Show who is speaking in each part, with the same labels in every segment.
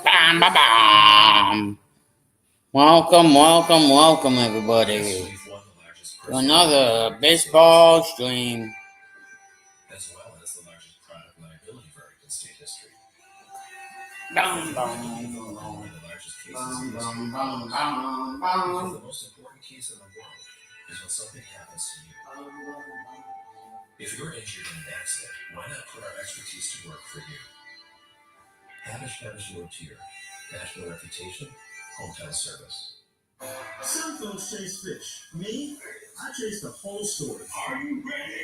Speaker 1: Bam, bam, bam. Welcome, everybody, to another baseball stream. As well as the largest product liability verdict in state history. One of the largest cases in history. Because the most important case in the world is when something happens to you. If you're injured in an accident, why not put our expertise to work for you? Havish Road Tier, national reputation, hometown service. Some folks chase fish. Me, I chase the whole story. Are you ready?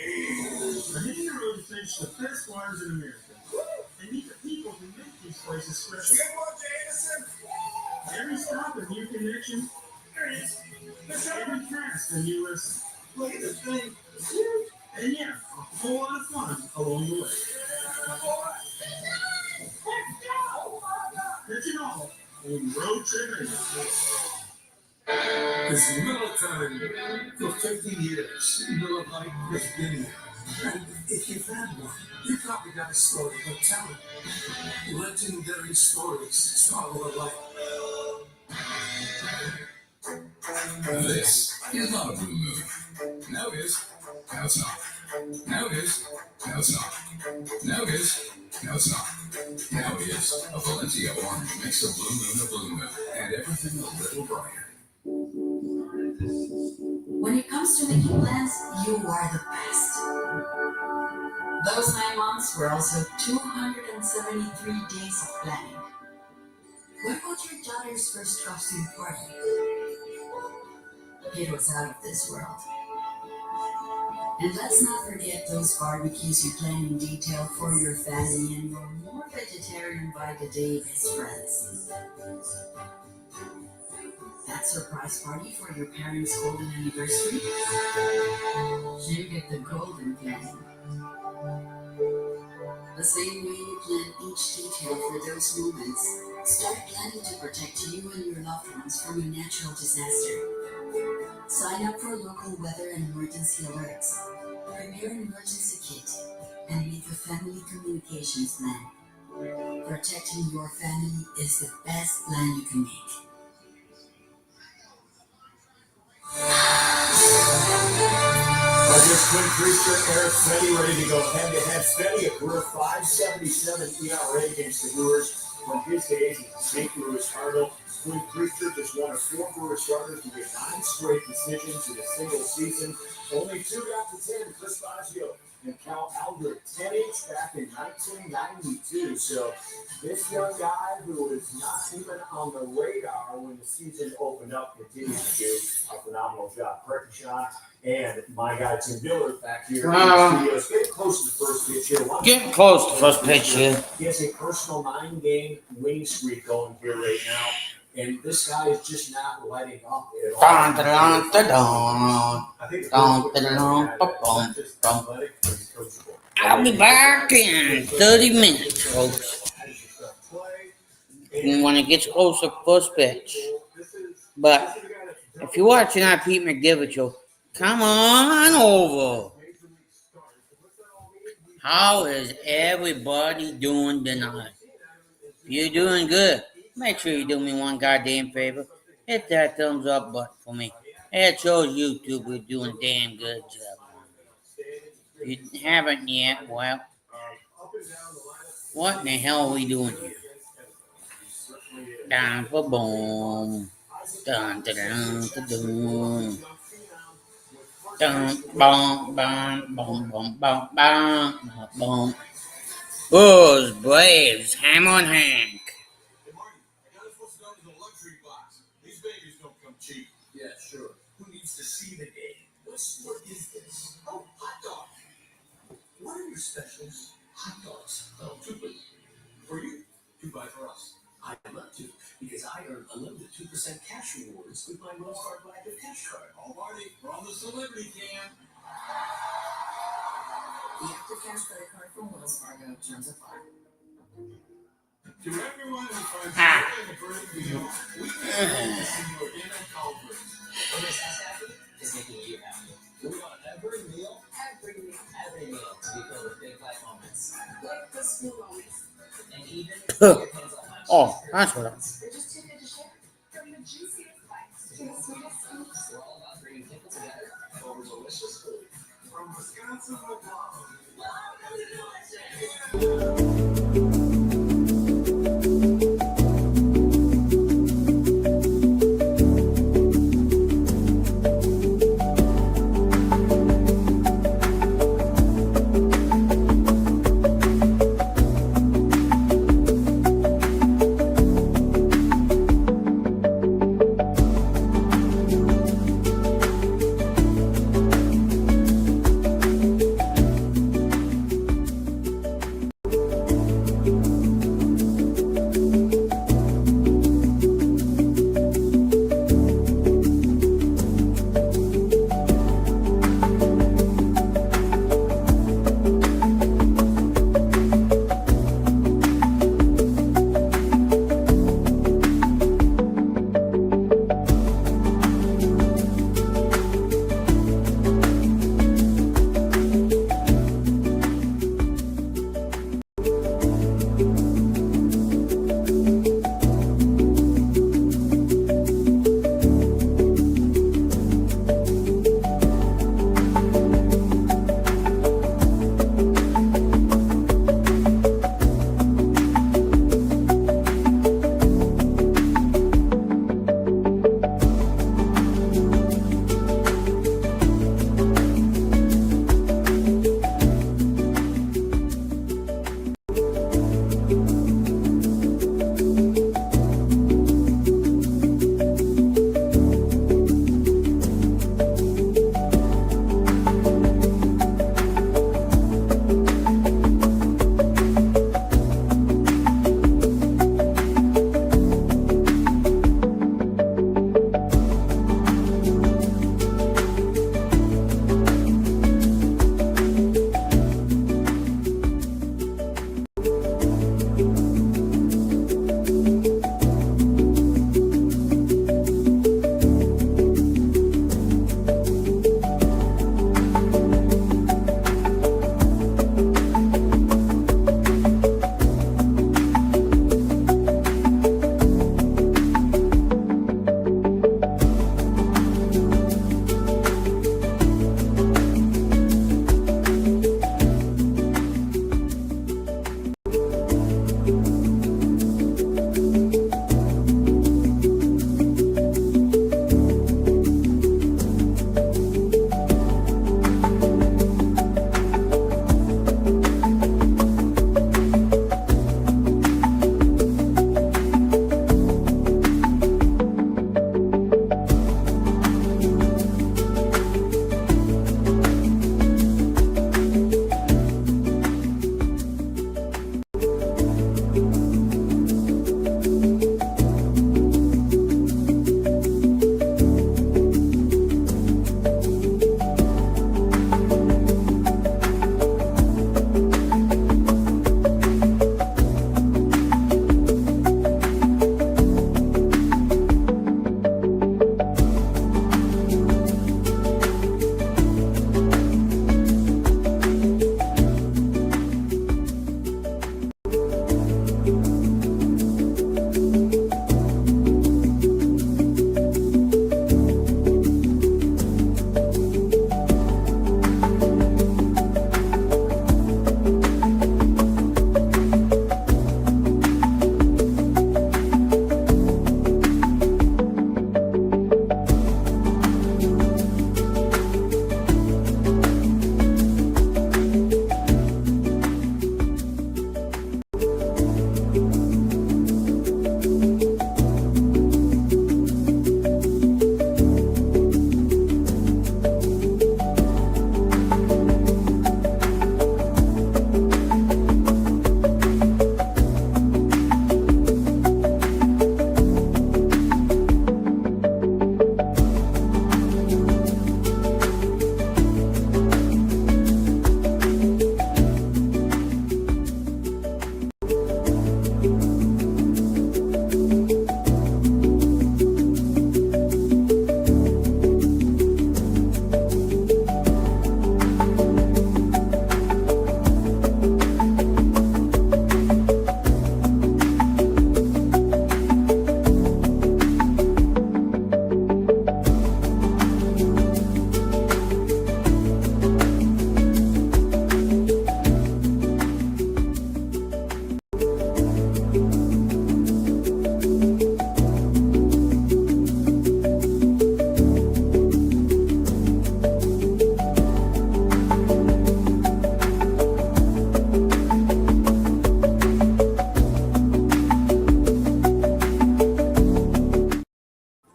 Speaker 1: I'm hitting the road to finish the best bars in America and meet the people who make these places special. Every stop a new connection. There it is. Every cast a new lesson. Look at this thing. It's huge. And yeah, a whole lot of fun along the way. That's it all on Road Trip Radio. It's Miller time. For 50 years, Miller Lite has been here. And if you've had one, you probably got a story to tell it. Legendary stories start with a light. This is not a blue moon. Now it is. Now it's not. Now it is. Now it's not. Now it is. Now it's not. Now it is. A Valencia orange makes a blue moon, and everything a little brighter.
Speaker 2: When it comes to making plans, you are the best. Those 9 months were also 273 days of planning. What about your daughter's first costume party? It was out of this world. And let's not forget those barbecues you plan in detail for your family and your more vegetarian by the day best friends. That surprise party for your parents' golden anniversary? You get the golden plan. The same way you plan each detail for those moments, start planning to protect you and your loved ones from a natural disaster. Sign up for local weather and emergency alerts. Prepare an emergency kit and make a family communications plan. Protecting your family is the best plan you can make.
Speaker 3: Just Quinn Priester, Eric Fetty ready to go head-to-head. Fetty, a career .577 ERA against the Brewers from his days as the St. Louis Cardinal. Quinn Priester just one of 4 Brewer starters to get 9 straight decisions in a single season. Only 2 got to 10, Chris Baggio and Cal Aldrich, 10 each back in 1992. So this young guy who was not even on the radar when the season opened up continues to do a phenomenal job. Correct, Sean? And my guy Tim Dillard back here in the studios. Getting close to the first pitch here.
Speaker 1: Getting close to the first pitch here.
Speaker 3: He has a personal 9-game winning streak going here right now. And this guy is just not letting up at all.
Speaker 1: I'll be back in 30 minutes, folks. When it gets close to the first pitch. But if you're watching our Pete McDivitt show, come on over. How is everybody doing tonight? If you're doing good, make sure you do me one goddamn favor. Hit that thumbs up button for me. It shows YouTube we're doing a damn good job. If you haven't yet, well, what in the hell are we doing here? Down for boom. Dun dun dun dun dun. Dun bum bum bum bum bum bum bum. Bulls, Braves, ham on Hank.
Speaker 3: Yeah, sure. Who needs to see the game? What is this? Oh, hot dog. What are your specials? Hot dogs. Oh, 2 for you. For you, 2 buy for us. I'd love to, because I earn unlimited 2% cash rewards with my Wells Fargo Active Cash Card. Oh, Marty, we're on the celebrity cam.
Speaker 2: The Active Cash Credit Card from Wells Fargo terms apply.
Speaker 3: To everyone who finds joy in the great meal, we can see your inner culprit.
Speaker 2: What this has happened is making you happy.
Speaker 3: We want every meal
Speaker 2: Every meal to be filled with big life moments. Like this
Speaker 1: Oh, that's what.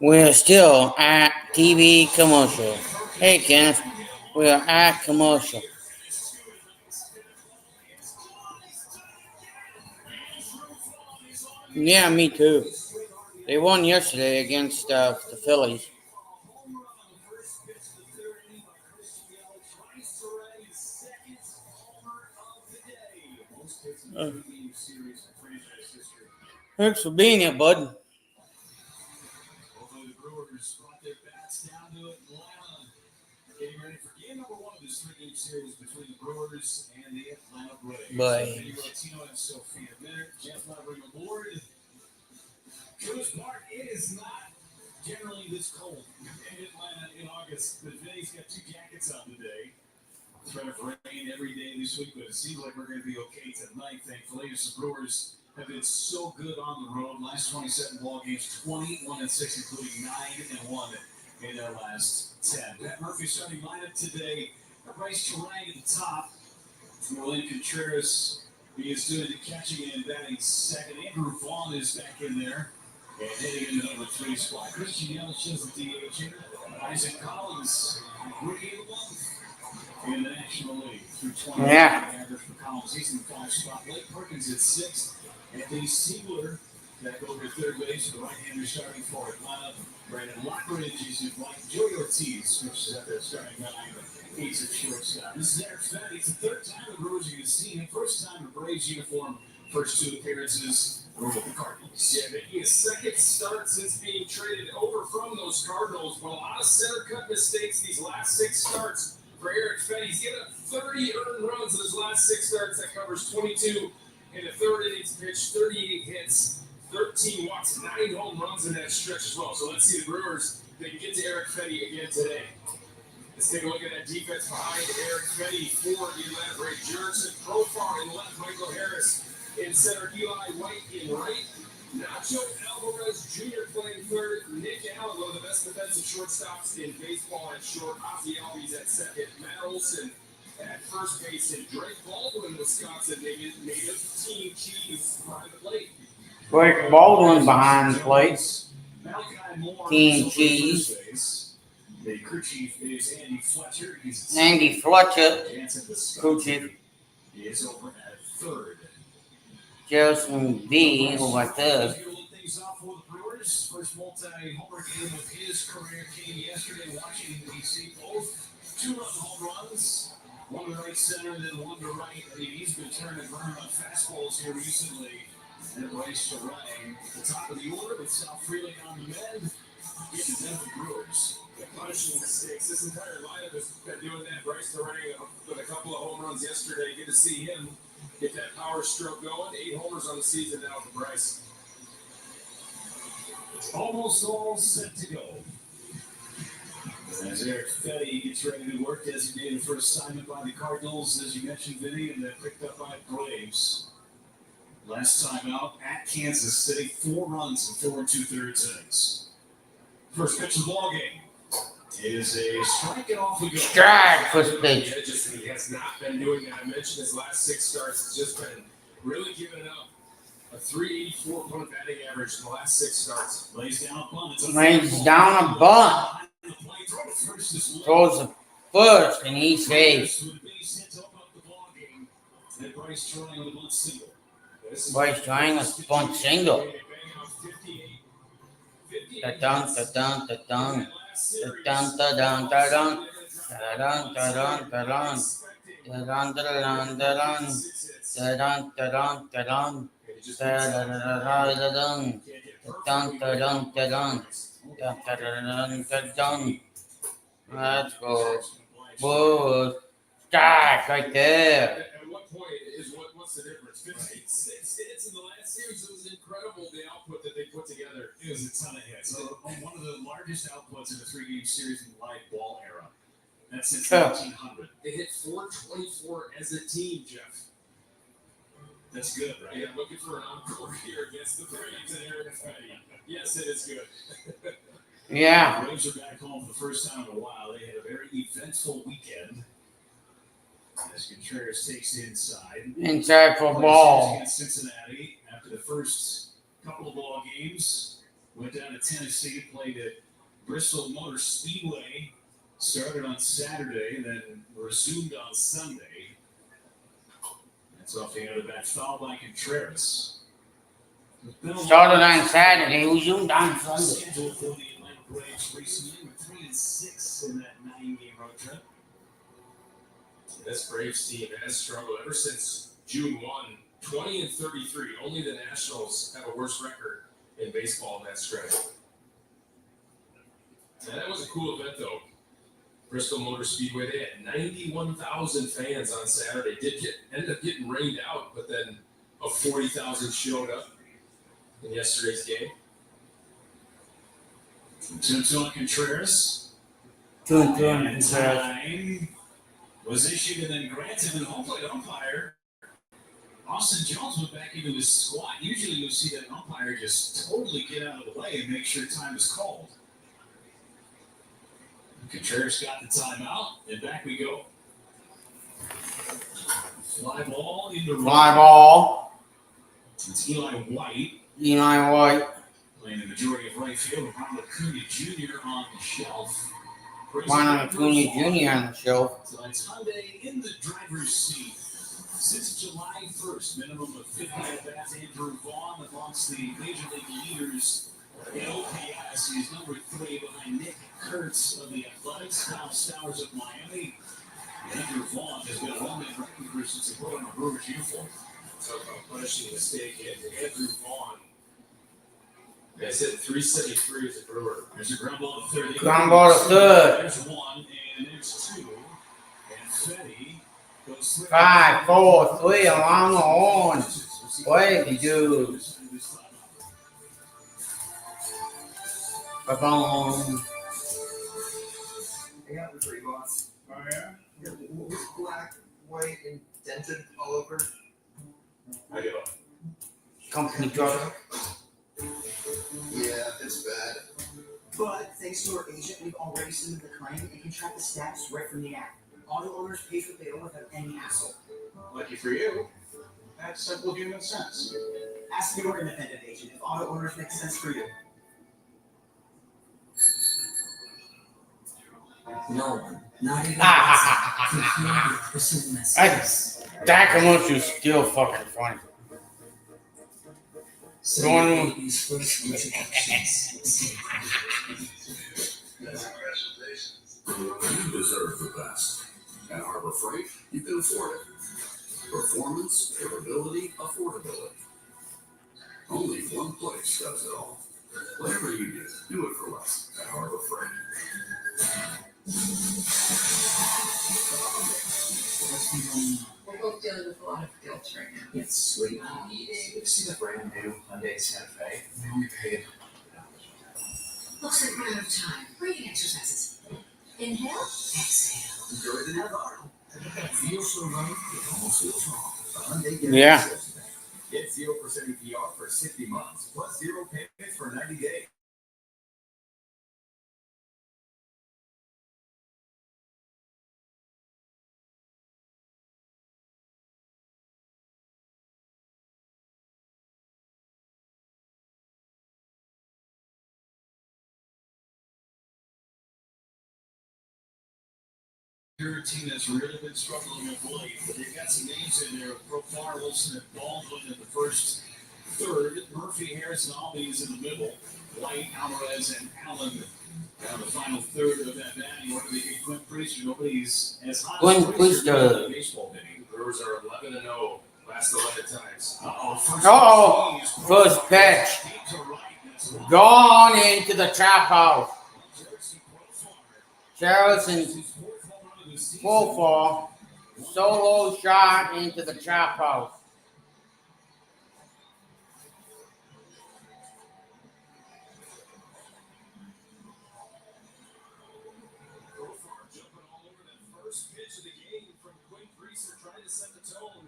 Speaker 1: We're still at TV commercial. Hey, Kenneth, we're at commercial. Yeah, me too. They won yesterday against the Phillies. Thanks for being here, bud.
Speaker 3: Hopefully the Brewers brought their bats down to Atlanta. Getting ready for game number 1 of this 3-game series between the Brewers and the Atlanta Braves. Eddie Rotino and Sophia Minner. Jeff Levering aboard. Truist Park, it is not generally this cold in Atlanta in August, but Vinny's got 2 jackets on today. Threat of rain every day this week, but it seems like we're going to be okay tonight, thankfully. As the Brewers have been so good on the road. Last 27 ball games, 21-6, including 9-1 in their last 10. Pat Murphy starting lineup today. Bryce Terang at the top. Merlin Contreras, he is doing the catching and batting second. Andrew Vaughn is back in there. And hitting in the number 3 spot. Christian Yelich is the DH here. Isaac Collins, rookie of the month in the National League. Through 20 average for Collins. He's in the 5 spot. Blake Perkins at 6. Anthony Siegler back over at third base. The right-hander starting for Atlanta. Brandon Lockridge is in white. Joey Ortiz, which is at their starting 9. He's at shortstop. This is Eric Fetty. It's the 3rd time the Brewers are going to see him. First time in Braves uniform. First 2 appearances were with the Cardinals.
Speaker 4: Yeah, making his 2nd start since being traded over from those Cardinals. But a lot of center cut mistakes these last 6 starts for Eric Fetty. He's given up 30 earned runs in his last 6 starts. That covers 22 in the 3rd innings pitched, 38 hits, 13 walks, 9 home runs in that stretch as well. So let's see the Brewers. They can get to Eric Fetty again today. Let's take a look at that defense behind Eric Fetty for the Atlanta Braves. Jurickson Profar in left, Michael Harris in center, Eli White in right, Nacho Alvarez Jr. playing third, Nick Allen, one of the best defensive shortstops in baseball at short, Ozzie Albies at second, Matt Olson at first base, and Drake Baldwin, Wisconsin native, Team Cheese behind the plate.
Speaker 1: Drake Baldwin behind the plate.
Speaker 3: Malachi Moore,
Speaker 1: Team Cheese.
Speaker 3: The crew chief is Andy Fletcher.
Speaker 1: Andy Fletcher,
Speaker 3: crew chief, is over at third.
Speaker 1: Justin V over third.
Speaker 3: Things off for the Brewers. First multi-homer game of his career came yesterday in Washington, D.C. Both 2-run home runs. One to right center, then one to right. He's been turning around on fastballs here recently. And Bryce Terang at the top of the order with Sal Freeling on the mend. Getting them the Brewers.
Speaker 4: Punishing mistakes. This entire lineup has been doing that. Bryce Terang with a couple of home runs yesterday. Good to see him get that power stroke going. 8 homers on the season now for Bryce.
Speaker 3: Almost all set to go. As Eric Fetty gets ready to work, designated for assignment by the Cardinals, as you mentioned, Vinny, and then picked up by Braves. Last time out at Kansas City, 4 runs in 4 2/3 innings. First pitch of the ball game is a strike, and off we go.
Speaker 1: Strike, first pitch.
Speaker 4: He has not been doing that. I mentioned his last 6 starts. It's just been really giving up a 384 punt batting average in the last 6 starts.
Speaker 3: Lays down a bunt.
Speaker 1: Lays down a bunt. Throws the first, and he saves.
Speaker 3: Bryce Terang with a bunt single.
Speaker 1: Bryce Terang a bunt single. Da-dun, da-dun, da-dun. Da-dun, da-dun, da-dun. Da-dun, da-dun, da-dun. Da-dun, da-dun, da-dun. Da-dun, da-dun, da-dun. Da-da-da-da-da-dun. Da-dun, da-dun, da-dun. Da-da-da-dun, da-dun. Let's go. Whoa. Strike right there.
Speaker 4: At what point is what's the difference? 56 hits in the last series. It was incredible the output that they put together.
Speaker 3: It was a ton of hits. One of the largest outputs in a 3-game series in the live ball era. That's since 1900.
Speaker 4: They hit 424 as a team, Jeff.
Speaker 3: That's good, right?
Speaker 4: Yeah, looking for an encore here against the Braves and Eric Fetty. Yes, it is good.
Speaker 1: Yeah.
Speaker 3: The Braves are back home for the first time in a while. They had a very eventful weekend. As Contreras takes the inside.
Speaker 1: Inside for ball.
Speaker 3: Against Cincinnati after the first couple of ball games. went down to Tennessee, played at Bristol Motor Speedway, started on Saturday, then resumed on Sunday. That's off the end of that foul by Contreras.
Speaker 1: Started on Saturday, resumed on Sunday.
Speaker 3: Scheduled for the Atlanta Braves recently with 3-6 in that 9-game road trip.
Speaker 4: This Braves team has struggled ever since June 1, 20-33. Only the Nationals have a worse record in baseball in that stretch. And that was a cool event, though. Bristol Motor Speedway, they had 91,000 fans on Saturday. Ended up getting rained out, but then 40,000 showed up in yesterday's game.
Speaker 3: Tuntua Contreras.
Speaker 1: Contreras.
Speaker 3: Time was issued and then granted to the home plate umpire. Austin Jones went back into his squat. Usually you'll see that umpire just totally get out of the way and make sure time is called. Contreras got the timeout, and back we go. Fly ball into
Speaker 1: Fly ball.
Speaker 3: It's Eli White.
Speaker 1: Eli White.
Speaker 3: Playing the majority of right field. Ronald Acuna Jr. on the shelf.
Speaker 1: Ronald Acuna Jr. on the shelf.
Speaker 3: So it's Hyundai in the driver's seat. Since July 1st, minimum of 50 at-bats. Andrew Vaughn amongst the Major League leaders in OPS. He's number 3 behind Nick Kurtz of the Athletics, Kyle Stowers of Miami. Andrew Vaughn has been a one-man wrecking crew since he put on a Brewers uniform.
Speaker 4: Talk about punishing a mistake. Andrew Vaughn. I said 373 as a Brewer.
Speaker 3: There's a ground ball to third.
Speaker 1: Ground ball to third.
Speaker 3: There's one, and there's two. And Fetty goes
Speaker 1: 5, 4, 3, along the horn. Wavy dude. Ba-boom.
Speaker 5: I got the 3 boss.
Speaker 3: Oh, yeah?
Speaker 5: Yeah, was black, white, and dented all over.
Speaker 3: I give up.
Speaker 1: Company truck.
Speaker 5: Yeah, it's bad. But thanks to our agent, we've already submitted the claim and can track the status right from the app. Auto owners pay what they owe without any hassle.
Speaker 3: Lucky for you. That's simple human sense.
Speaker 5: Ask your independent agent if auto owners make sense for you. No one, not even can hear the simple message.
Speaker 1: That commercial is still fucking funny.
Speaker 5: So
Speaker 1: Going-
Speaker 5: baby's first introductions.
Speaker 6: You deserve the best. At Harbor Freight, you can afford it. Performance, durability, affordability. Only one place does it all. Whatever you do it for less at Harbor Freight.
Speaker 2: We're both dealing with a lot of guilt right now.
Speaker 5: It's sweet. You see the brand new Hyundai Santa Fe? We only paid.
Speaker 2: Looks like we're out of time. Breathing exercises. Inhale, exhale.
Speaker 5: Good to have Arnold. Feels so right, it almost feels wrong. The Hyundai
Speaker 1: Yeah.
Speaker 5: Says that. Get 0% APR for 60 months, plus 0 payments for 90 days.
Speaker 3: Your team that's really been struggling of late, but they've got some names in there. Profar, Wilson, and Baldwin in the first third. Murphy, Harrison, Albies in the middle. White, Alvarez, and Allen down the final third of that batting order. They get Quinn Priester. Nobody's as hot
Speaker 1: Quinn
Speaker 3: as
Speaker 1: Priester.
Speaker 3: in the baseball hitting.
Speaker 4: Brewers are 11-0 last 11 times.
Speaker 1: Uh-oh. First pitch. Gone into the trap house. Harrison full fall. Solo shot into the trap house.
Speaker 4: Profar jumping all over that first pitch of the game from Quinn Priester, trying to set the tone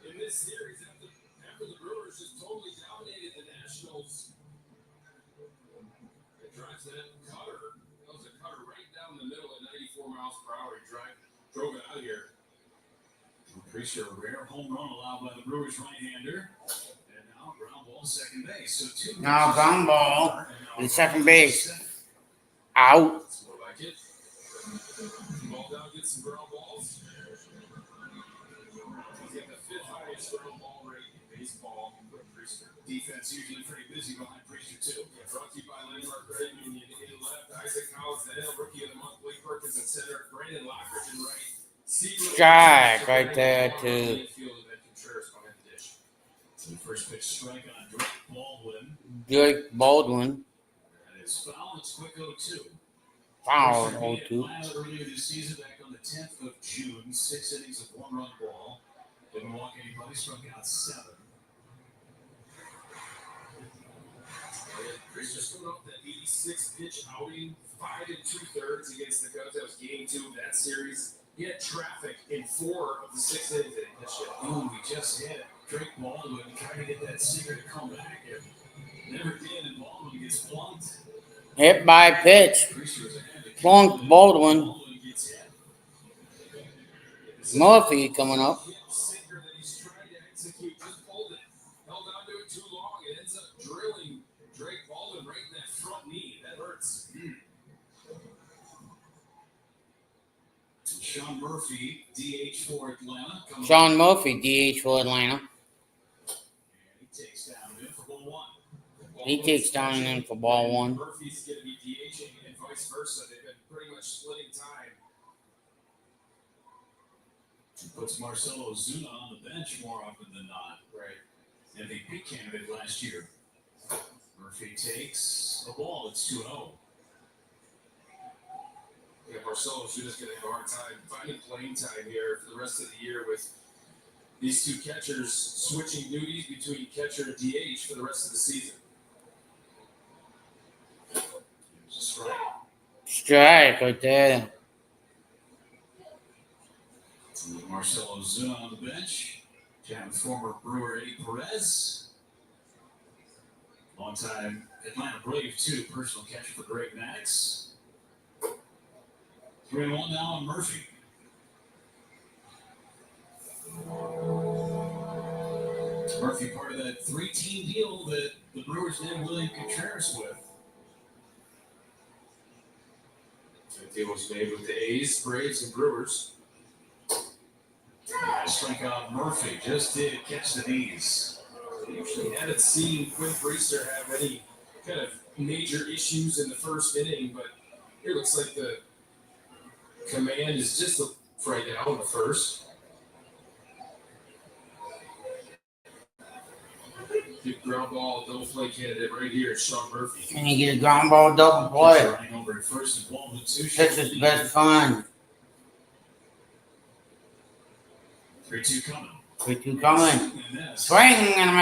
Speaker 4: in this series after the Brewers just totally dominated the Nationals. It drives that cutter. That was a cutter right down the middle at 94 miles per hour. He drove it out of here.
Speaker 3: Priester, a rare home run allowed by the Brewers right-hander. And now ground ball
Speaker 6: to second base. So two
Speaker 1: Now ground ball to second base. Out.
Speaker 4: That's more like it. Ball down, get some ground balls. He's got the fifth highest ground ball rate in baseball for Priester.
Speaker 6: Defense usually pretty busy behind Priester, too.
Speaker 4: Yeah, brought to you by Landmark Credit Union. In left, Isaac Collins, the Hill, Rookie of the Month, Blake Perkins in center, Brandon Lockridge in right.
Speaker 1: Strike right there to
Speaker 6: So the first pitch strike on Drake Baldwin.
Speaker 1: Drake Baldwin.
Speaker 6: And it's foul. It's quick 0-2.
Speaker 1: Foul
Speaker 6: First beat
Speaker 1: 0-2.
Speaker 6: Atlanta earlier this season, back on the 10th of June. 6 innings of one-run ball. Didn't walk anybody, struck out 7.
Speaker 4: Priester's coming off that 86-pitch outing, 5 2/3 against the Cubs. That was game 2 of that series. He had traffic in 4 of the 6 innings that he pitched it.
Speaker 6: Oh, we just hit Drake Baldwin trying to get that sinker to come back. And never did, and Baldwin gets plunked.
Speaker 1: Hit by pitch.
Speaker 6: Priester's ahead.
Speaker 1: Plunked Baldwin.
Speaker 6: Baldwin gets hit.
Speaker 1: Murphy coming up.
Speaker 4: Sinker that he's trying to execute, just pulled it. Held on to it too long. It ends up drilling Drake Baldwin right in that front knee. That hurts.
Speaker 6: Sean Murphy, DH for Atlanta.
Speaker 1: Sean Murphy, DH for Atlanta.
Speaker 6: And he takes down him for ball 1.
Speaker 1: He takes down and in for ball 1.
Speaker 4: Murphy's going to be DHing and vice versa. They've been pretty much splitting time.
Speaker 6: He puts Marcelo Ozuna on the bench more often than not.
Speaker 4: Right.
Speaker 6: MVP candidate last year. Murphy takes a ball. It's 2-0.
Speaker 4: Yeah, Marcelo Ozuna's going to have a hard time finding playing time here for the rest of the year with these two catchers switching duties between catcher and DH for the rest of the season.
Speaker 6: Here's a strike.
Speaker 1: Strike right there.
Speaker 6: With Marcelo Ozuna on the bench. Down former Brewer Eddie Perez. Longtime Atlanta Brave, too. Personal catcher for Greg Maddux. 3-1 now on Murphy. Murphy part of that 3-team deal that the Brewers did William Contreras with.
Speaker 4: That deal was made with the A's, Braves, and Brewers.
Speaker 6: Strike out Murphy. Just did catch the knees.
Speaker 4: We usually haven't seen Quinn Priester have any kind of major issues in the first inning, but here it looks like the command is just right now in the first. Good ground ball, double play candidate right here, Sean Murphy.
Speaker 1: And you get a ground ball double play.
Speaker 6: Running over at first and ball with 2.
Speaker 1: This is best fun.
Speaker 6: 3-2 coming.
Speaker 1: 3-2 coming.
Speaker 6: And that's
Speaker 1: Swing and a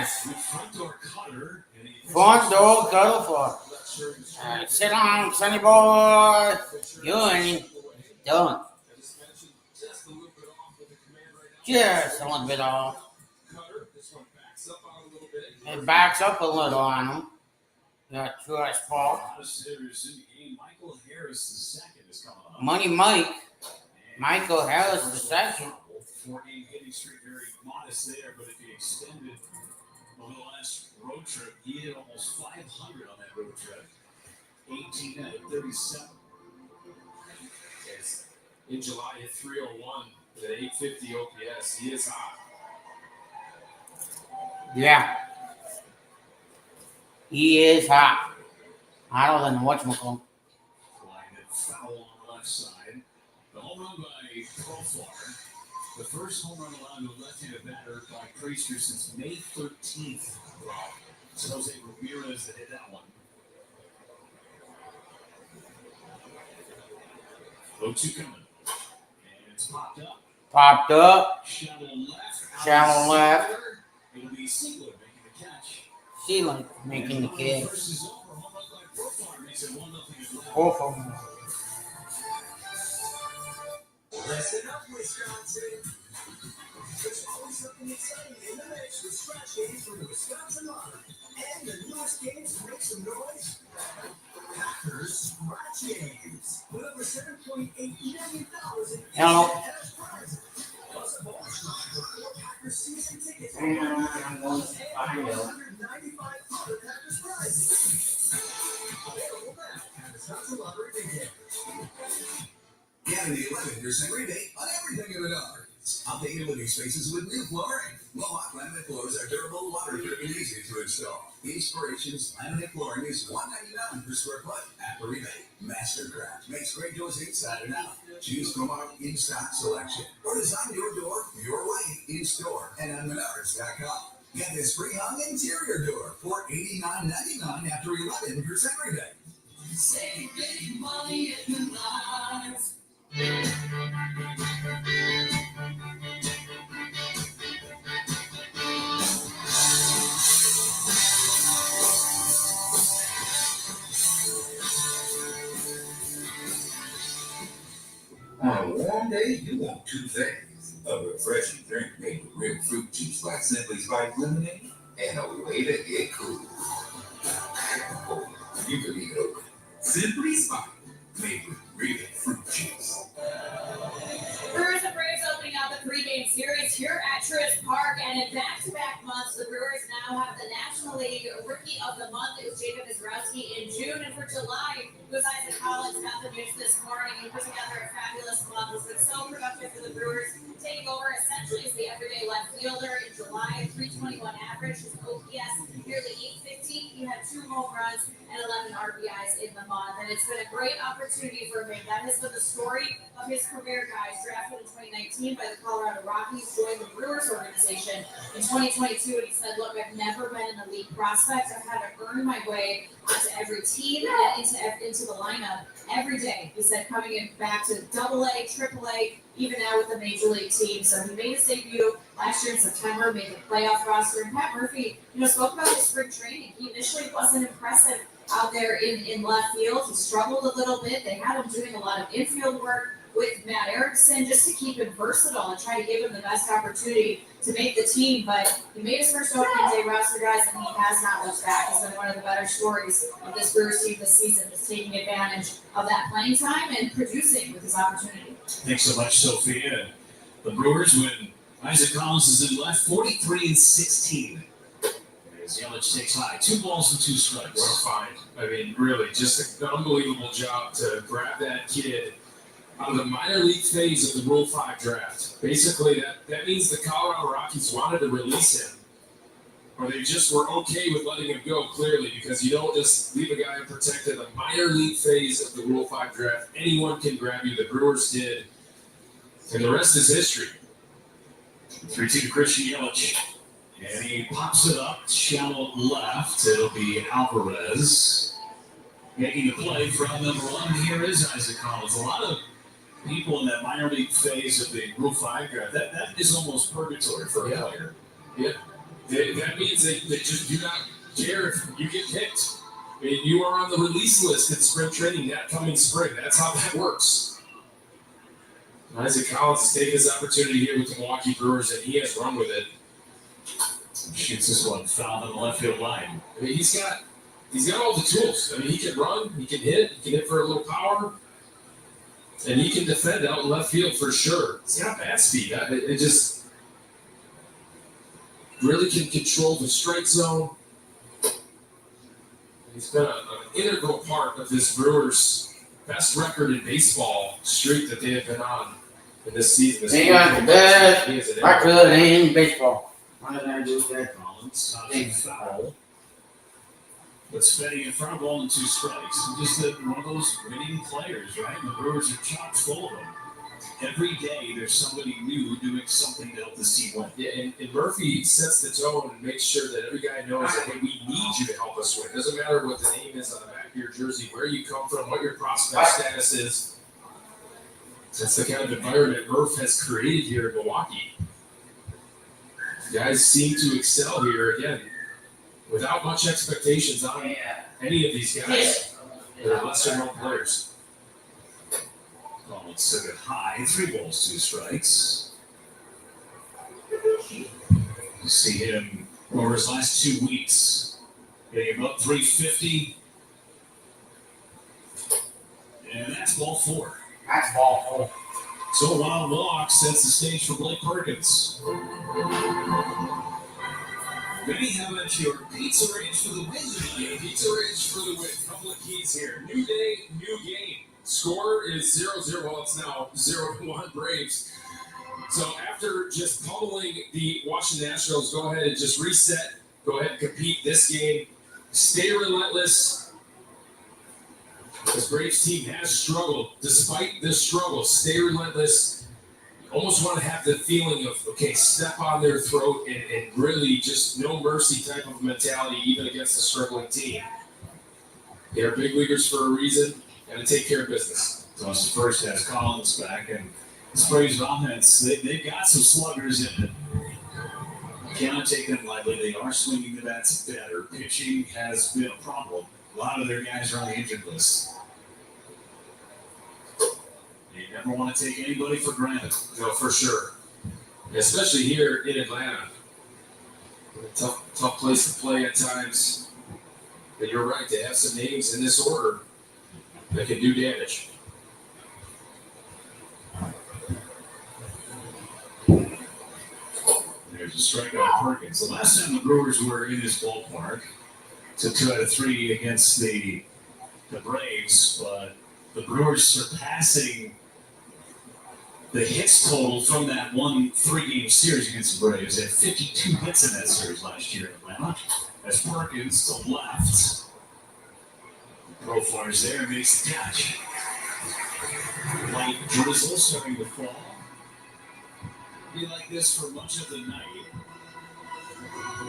Speaker 1: miss.
Speaker 6: front door cutter. And he
Speaker 1: Front door cutter for. Sit on, Sonny boy. You ain't done.
Speaker 4: Just a little bit off with the command right now.
Speaker 1: Just a little bit off.
Speaker 4: Cutter, this one backs up on a little bit.
Speaker 1: It backs up a little on him. Got Truist ball.
Speaker 6: hottest hitters in the game. Michael Harris II is coming up.
Speaker 1: Money Mike.
Speaker 6: And
Speaker 1: Michael Harris the second.
Speaker 6: 4-game hitting streak, very modest there, but if he extended over the last road trip, he hit almost 500 on that road trip. 18 out of 37.
Speaker 4: Yes. In July, hit 301 with an 850 OPS. He is hot.
Speaker 1: Yeah. He is hot. Hotter than whatchamacallit.
Speaker 6: Flying it foul on the left side. The home run by Profar. The first home run allowed to a left-handed batter by Priester since May 13th. It's Jose Ramirez that hit that one. 0-2 coming. And it's popped up.
Speaker 1: Popped up.
Speaker 6: Shallow left.
Speaker 1: Shallow left.
Speaker 6: It'll be Siegler making the catch.
Speaker 1: Sealing making the kid.
Speaker 6: First is over. Home run by Profar makes it 1-0 Atlanta.
Speaker 1: Both of them.
Speaker 3: Listen up, Wisconsin. There's always something exciting in the mix with scratch games from the Wisconsin Lottery. And the newest games to make some noise. Packers Scratch Games. With over $7.8 million
Speaker 1: Hello.
Speaker 3: in cash prizes. Plus a bonus drawing for 4 Packers season tickets. And $1,000
Speaker 1: I'm going behind you.
Speaker 6: Get an 11% rebate on everything in Menards. Updated living spaces with new flooring. Mohawk laminate floors are durable, waterproof, and easy to install. Inspirations laminate flooring is $199 per square foot after rebate. Mastercraft makes great doors inside and out. Choose from our in-stock selection or design your door your way in store and on Menards.com. Get this pre-hung interior door for $89.99 after 11% rebate.
Speaker 2: Save big money at Menards.
Speaker 7: On a warm day, you want two things. A refreshing drink made with real fruit juice like Simply Spiked Lemonade, and a way to get cool. Oh, you can leave it open. Simply Spiked, made with real fruit juice.
Speaker 8: Brewers and Braves opening up the pregame series here at Truist Park, and in back-to-back months, the Brewers now have the National League Rookie of the Month. It was Jacob Izrowski in June, and for July, it was Isaac Collins. Got the news this morning. He put together a fabulous month. It's been so productive for the Brewers, taking over essentially as the everyday left fielder in July. 321 average, his OPS nearly 850. He had 2 home runs and 11 RBIs in the month, and it's been a great opportunity for him. That has been the story of his career, guys. Drafted in 2019 by the Colorado Rockies, joined the Brewers organization in 2022, and he said, look, I've never been an elite prospect. I've had to earn my way onto every team and into the lineup every day. He said, coming in back to AA, AAA, even now with the major league team. So he made his debut last year in September, made the playoff roster. And Pat Murphy, spoke about his spring training. He initially wasn't impressive out there in left field. He struggled a little bit. They had him doing a lot of infield work with Matt Erickson just to keep him versatile and try to give him the best opportunity to make the team. But he made his first opening day roster, guys, and he has not looked back. He's been one of the better stories of this Brewers team this season, just taking advantage of that playing time and producing with his opportunity.
Speaker 4: Thanks so much, Sophia. The Brewers, when Isaac Collins is in left, 43-16. As Yelich takes high, 2 balls and 2 strikes. What a find. I mean, really, just an unbelievable job to grab that kid out of the minor league phase of the Rule 5 draft. Basically, that means the Colorado Rockies wanted to release him, or they just were okay with letting him go, clearly, because you don't just leave a guy unprotected. The minor league phase of the Rule 5 draft, anyone can grab you. The Brewers did, and the rest is history. 3-2 to Christian Yelich, and he pops it up, shallow left. It'll be Alvarez making a play from number 1. Here is Isaac Collins. A lot of people in that minor league phase of the Rule 5 draft, that is almost purgatory for a player. Yeah. That means they just do not care if you get picked. I mean, you are on the release list in spring training that coming spring. That's how that works. Isaac Collins has taken his opportunity here with the Milwaukee Brewers, and he has run with it. Shoots this one foul on the left field line. I mean, he's got all the tools. I mean, he can run, he can hit for a little power, and he can defend out in left field for sure. He's got bat speed. It just really can control the strike zone. He's been an integral part of this Brewers' best record in baseball streak that they have been on in this season.
Speaker 1: They got the best record in baseball. Why did I do that?
Speaker 4: Collins, foul. But Spenny in front of 1 and 2 strikes. Just one of those winning players, right? The Brewers are chock full of them. Every day there's somebody new doing something to help this team win.
Speaker 3: Yeah, and Murphy sets the tone and makes sure that every guy knows that, hey, we need you to help us win. It doesn't matter what the name is on the back of your jersey, where you come from, what your prospect status is. That's the kind of environment Murph has created here in Milwaukee. Guys seem to excel here again, without much expectations on any of these guys. They're lesser-known players.
Speaker 4: Collins took it high, 3 balls, 2 strikes. You see him over his last 2 weeks, getting about 350. And that's ball 4.
Speaker 1: That's ball 4.
Speaker 4: So a wild walk sets the stage for Blake Perkins. Many have it at your pizza range for the win today. Pizza range for the win. Couple of keys here. New day, new game. Score is 0-0. Well, it's now 0-1 Braves. So after just pummeling the Washington Nationals, go ahead and just reset. Go ahead and compete this game. Stay relentless. This Braves team has struggled. Despite this struggle, stay relentless. Almost want to have the feeling of, okay, step on their throat and really just no mercy type of mentality, even against a struggling team. They're big leaguers for a reason. Got to take care of business.
Speaker 3: So first has Collins back, and Braves offense, they've got some sluggers in it. Cannot take them lightly. They are swinging the bats better. Pitching has been a problem. A lot of their guys are on the injured list. You never want to take anybody for granted.
Speaker 4: No, for sure. Especially here in Atlanta. Tough place to play at times. But you're right, they have some names in this order that can do damage.
Speaker 3: There's a strikeout Perkins. The last time the Brewers were in this ballpark, to 2 out of 3 against the Braves, but the Brewers surpassing the hits total from that 1 3-game series against the Braves. They had 52 hits in that series last year in Atlanta. As Perkins to left. Profiler's there, makes the catch. Light drizzle starting to fall. Be like this for much of the night.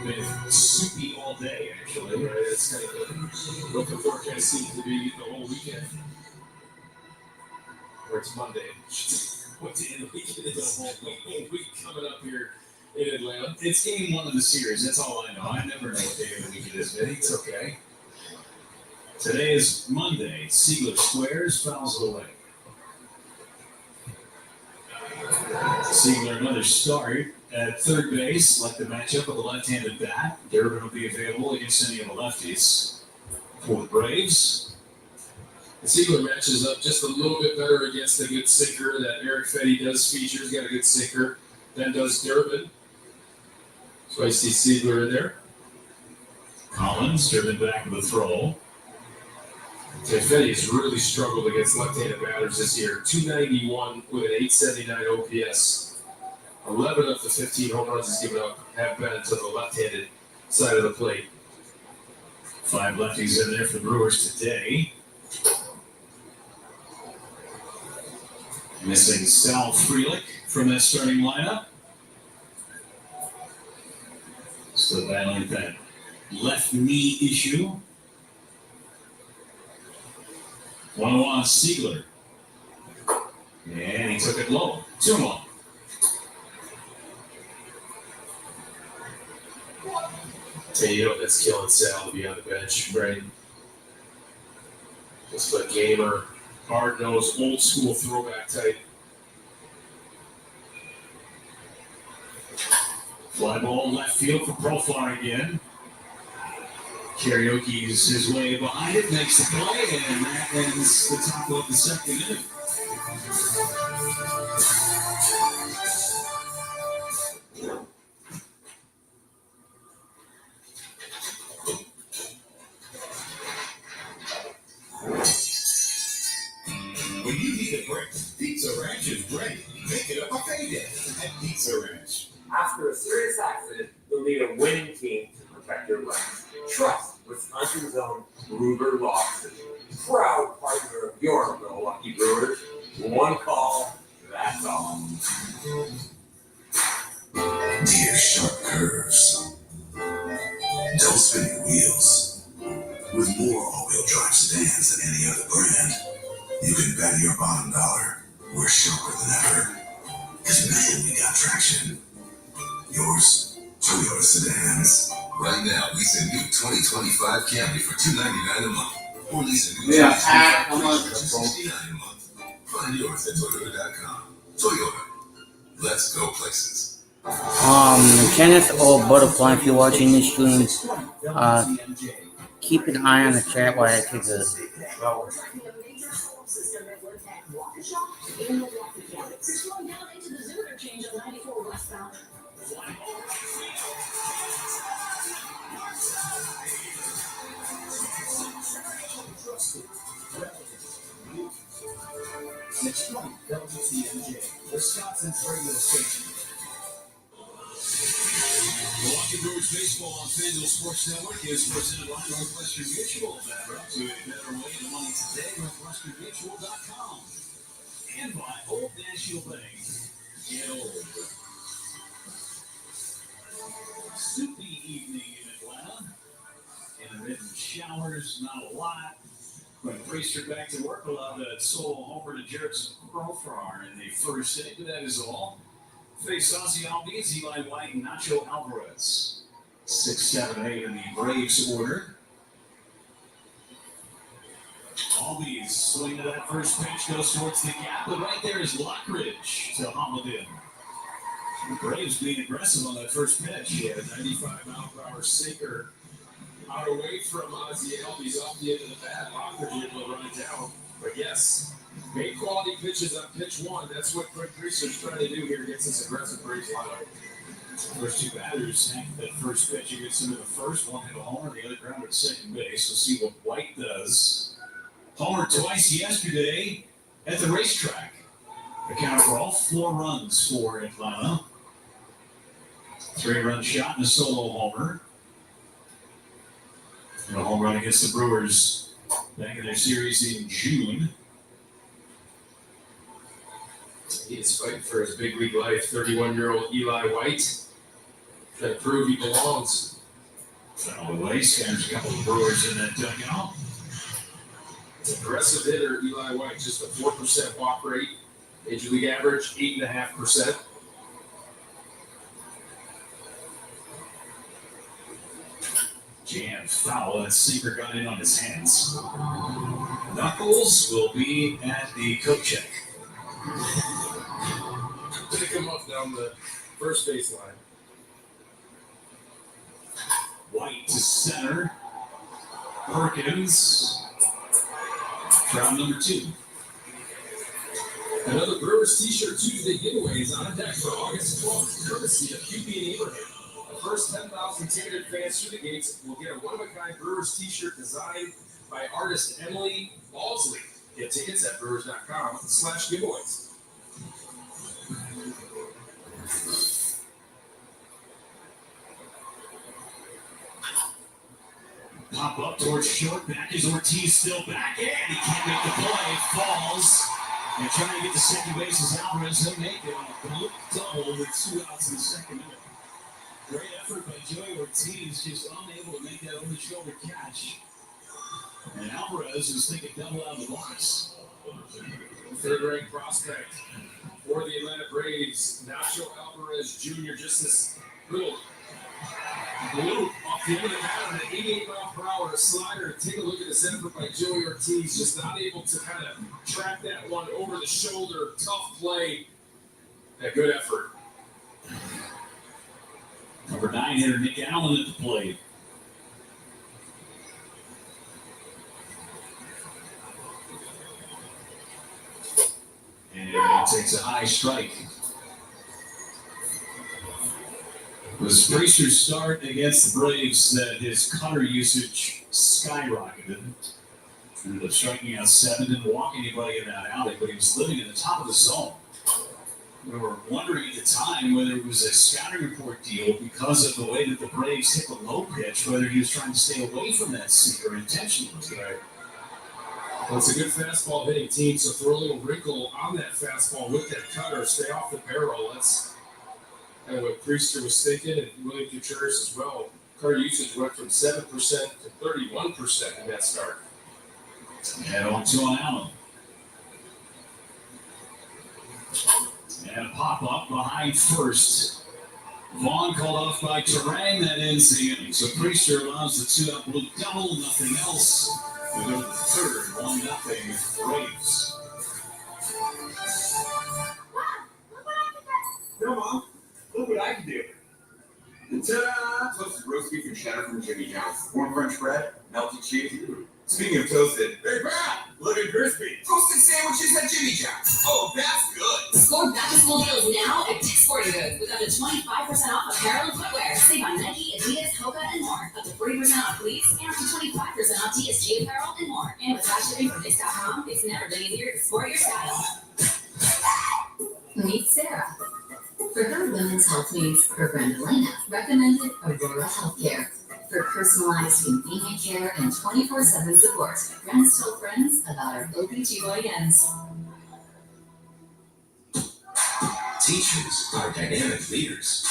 Speaker 3: Been soupy all day, actually.
Speaker 4: Right, it's kind of what the forecast seems to be the whole weekend. Or it's Monday. What day of the weekend is the whole week coming up here in Atlanta?
Speaker 3: It's game 1 of the series. That's all I know. I never know what day of the week it is, Vinny.
Speaker 4: It's okay.
Speaker 3: Today is Monday. Siegler squares, fouls it away. Siegler another start at third base, like the matchup of the left-handed bat. Durbin will be available against any of the lefties for the Braves.
Speaker 4: Siegler matches up just a little bit better against a good sinker that Eric Fetty does feature. He's got a good sinker. Then does Durbin. So I see Siegler in there.
Speaker 3: Collins driven back with a throw.
Speaker 4: Fetty has really struggled against left-handed batters this year. 291 with an 879 OPS. 11 of the 15 home runs he's given up have been to the left-handed side of the plate.
Speaker 3: 5 lefties in there for the Brewers today. Missing Sal Frelick from that starting lineup. Still battling that left knee issue. 1-1 Siegler. And he took it low. 2-1.
Speaker 4: Tato, that's killing Sal to be on the bench, right? Just a gamer, hard-nosed, old-school throwback type.
Speaker 3: Fly ball left field for Profar again. Karaoke's his way behind it, makes the play, and that ends the top of the second inning.
Speaker 7: When you need a break, Pizza Ranch is ready. Make it a buffet day at Pizza Ranch.
Speaker 9: After a serious accident, you'll need a winning team to protect your life. Trust Wisconsin's own Gruber Lawson, proud partner of your Milwaukee Brewers. One call, that's all.
Speaker 6: Dear sharp curves. Don't spin your wheels. With more all-wheel drive sedans than any other brand, you can bet your bottom dollar we're sharper than ever. Because man, we got traction. Yours, Toyota sedans.
Speaker 7: Right now, lease a new 2025 Camry for $299 a month. Or lease a new
Speaker 1: Yeah,
Speaker 7: 2025
Speaker 1: how much?
Speaker 7: for $269 a month. Find yours at Toyota.com. Toyota. Let's go places.
Speaker 1: Kenneth or Butterfly, if you're watching this stream, keep an eye on the chat while I take a shower.
Speaker 3: 620 WTMJ, Wisconsin's radio station.
Speaker 4: Milwaukee Brewers baseball on FanDuel Sports Network is presented by Northwestern Mutual. Better up to a better way to money today. NorthwesternMutual.com. And by Old National Bank. Get old. Soupy evening in Atlanta. Intermittent showers, not a lot. When Priester back to work, allowed that solo homer to Jarrett Profar in the first inning, but that is all. Face Ozzy Albies, Eli White, and Nacho Alvarez. 6, 7, 8 in the Braves order. Albies swing to that first pitch, goes towards the gap, but right there is Lockridge to haul it in. The Braves being aggressive on that first pitch.
Speaker 3: Yeah, 95 mile per hour sinker out away from Ozzy Albies off the end of the bat. Lockridge able to run it down. But yes, great quality pitches on pitch one. That's what Craig Priester's trying to do here against this aggressive Braves lineup.
Speaker 4: First two batters, that first pitch, he gets into the first, one hit a homer, the other ground at second base. We'll see what White does. Homer twice yesterday at the racetrack. Accounted for all 4 runs for Atlanta. 3-run shot and a solo homer. And a home run against the Brewers back in their series in June.
Speaker 3: He is fighting for his big league life. 31-year-old Eli White trying to prove he belongs.
Speaker 4: Foul away, scatters a couple of Brewers in that dugout.
Speaker 3: Aggressive hitter, Eli White, just a 4% walk rate. Major league average, 8.5%.
Speaker 4: Jam foul. That sinker got in on his hands. Knuckles will be at the coat check.
Speaker 3: Pick him up down the first baseline.
Speaker 4: White to center. Perkins. Round number 2.
Speaker 3: Another Brewers T-shirt Tuesday giveaway is on deck for August 12th, courtesy of QB and Abraham. The first 10,000 ticketed fans through the gates will get a one-of-a-kind Brewers T-shirt designed by artist Emily Balsley. Get tickets at brewers.com/giveaways.
Speaker 4: Pop up towards short. Back is Ortiz, still back in. He can't make the play. Falls. And trying to get to second base is Alvarez. He'll make it on a bloop double with 2 outs in the second inning. Great effort by Joey Ortiz, just unable to make that over-the-shoulder catch. And Alvarez is thinking double out of the box.
Speaker 3: Third-ranked prospect for the Atlanta Braves, Nacho Alvarez Jr. Just this little bloop off the end of the bat on an 88 mile per hour slider. Take a look at this effort by Joey Ortiz, just not able to kind of track that one over the shoulder. Tough play. A good effort.
Speaker 4: Number 9 hitter Nick Allen at the plate. And he takes a high strike. It was Priester's start against the Braves that his cutter usage skyrocketed. Ended up striking out 7, didn't walk anybody in that alley, but he was living in the top of the zone. We were wondering at the time whether it was a scouting report deal because of the way that the Braves hit the low pitch, whether he was trying to stay away from that sinker intentionally.
Speaker 3: Right. Well, it's a good fastball hitting team, so throw a little wrinkle on that fastball with that cutter. Stay off the barrel. That's kind of what Priester was thinking, and William Contreras as well. Cutter usage went from 7% to 31% in that start.
Speaker 4: And on 2 on Allen. And a pop-up behind first. Vaughn called off by Terang. That ends the inning. So Priester allows the 2-out blue double, nothing else. We go to the third, 1-0 Braves.
Speaker 9: No, Mom. Look what I can do.
Speaker 7: Ta-da! Toasted roast beef and cheddar from Jimmy John's. Warm French bread, melted cheese. Speaking of toasted, hey, Pat, look at crispy. Toasted sandwiches at Jimmy John's. Oh, that's good.
Speaker 2: Score back-to-school deals now at Dick's Sporting Goods with up to 25% off apparel and footwear. Save on Nike, Adidas, Hoka, and more. Up to 40% off fleece and up to 25% off DSG apparel and more. And with flash shipping from Dicks.com, it's never been easier to sport your style. For her women's health needs, her friend Elena recommended Aurora Healthcare. For personalized, convenient care and 24/7 support, friends told friends about our OBGYNs.
Speaker 10: Teachers are dynamic leaders,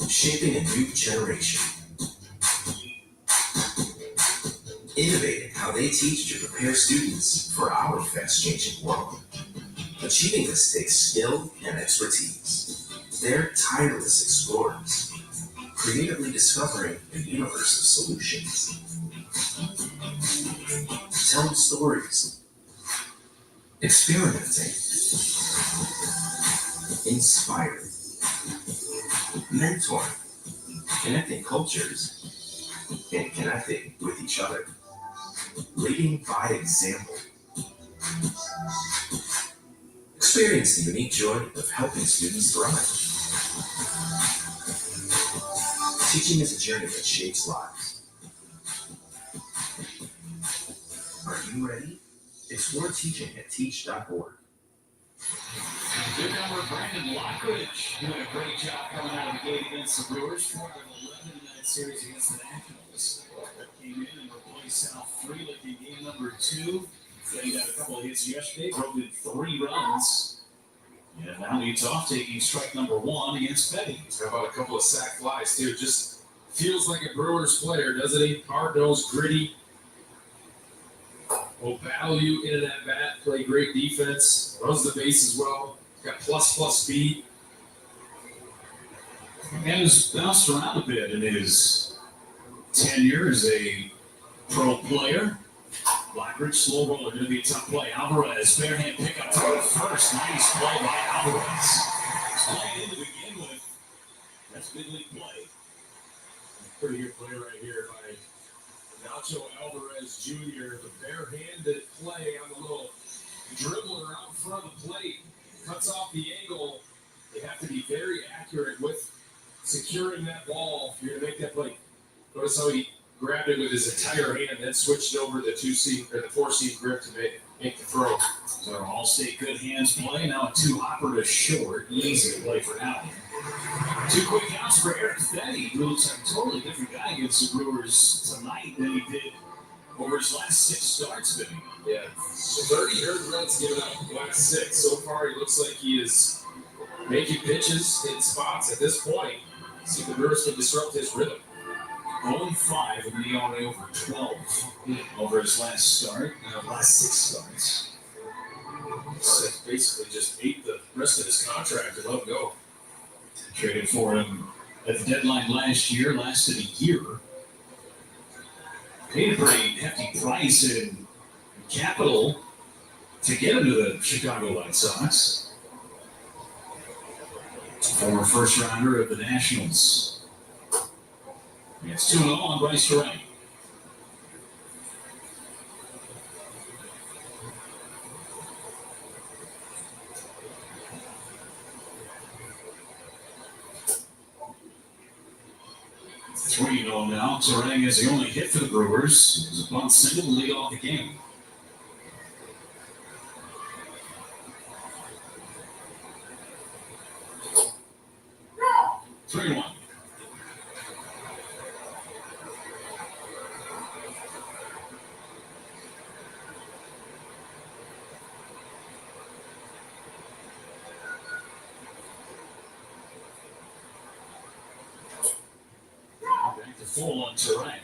Speaker 10: shaping a new generation. Innovating how they teach to prepare students for our fast-changing world. Achieving this takes skill and expertise. They're tireless explorers, creatively discovering a universe of solutions. Telling stories, experimenting, inspiring, mentoring, connecting cultures, and connecting with each other. Leading by example. Experience the unique joy of helping students thrive. Teaching is a journey that shapes lives. Are you ready? Explore teaching at teach.org.
Speaker 4: Good number, Brandon Lockridge doing a great job coming out of the gate against the Brewers. 4 out of 11 in that series against the Nationals. Came in and replaced Sal Frelick in game number 2. He got a couple of hits yesterday, broke in 3 runs. And now he's off taking strike number 1 against Betty. How about a couple of sac flies, too? Just feels like a Brewers player, doesn't he? Hard-nosed, gritty. Will battle you into that bat, play great defense, runs the bases well, got plus speed. And has bounced around a bit in his tenure as a pro player. Blackridge, slow roller, going to be a tough play. Alvarez, bare hand pickup toward first. Nice play by Alvarez. He's playing in to begin with. That's big league play. Pretty good play right here by Nacho Alvarez Jr. The bare-handed play on the little dribbler out in front of the plate. Cuts off the angle. They have to be very accurate with securing that ball if you're going to make that play. Notice how he grabbed it with his entire hand, then switched over the 2-seam or the 4-seam grip to make the throw. So All-State good hands play. Now a 2-hopper to short. Easy play for now. 2 quick outs for Eric Fetty, who looks like a totally different guy against the Brewers tonight than he did over his last 6 starts. Fetty. Yeah, 30 earned runs given up last 6. So far, he looks like he is making pitches in spots at this point. See if the Brewers can disrupt his rhythm.
Speaker 3: 0-5 in the ERA over 12 over his last start, last 6 starts.
Speaker 4: So basically just ate the rest of his contract and let him go.
Speaker 3: Traded for him at the deadline last year, lasted a year. Paid a pretty hefty price in capital to get him to the Chicago White Sox. Former first rounder of the Nationals. It's 2-0 on Bryce Terang. Now, Terang is the only hit for the Brewers. It was a bunt single to lead off the game. No. 3-1. Full on Terang.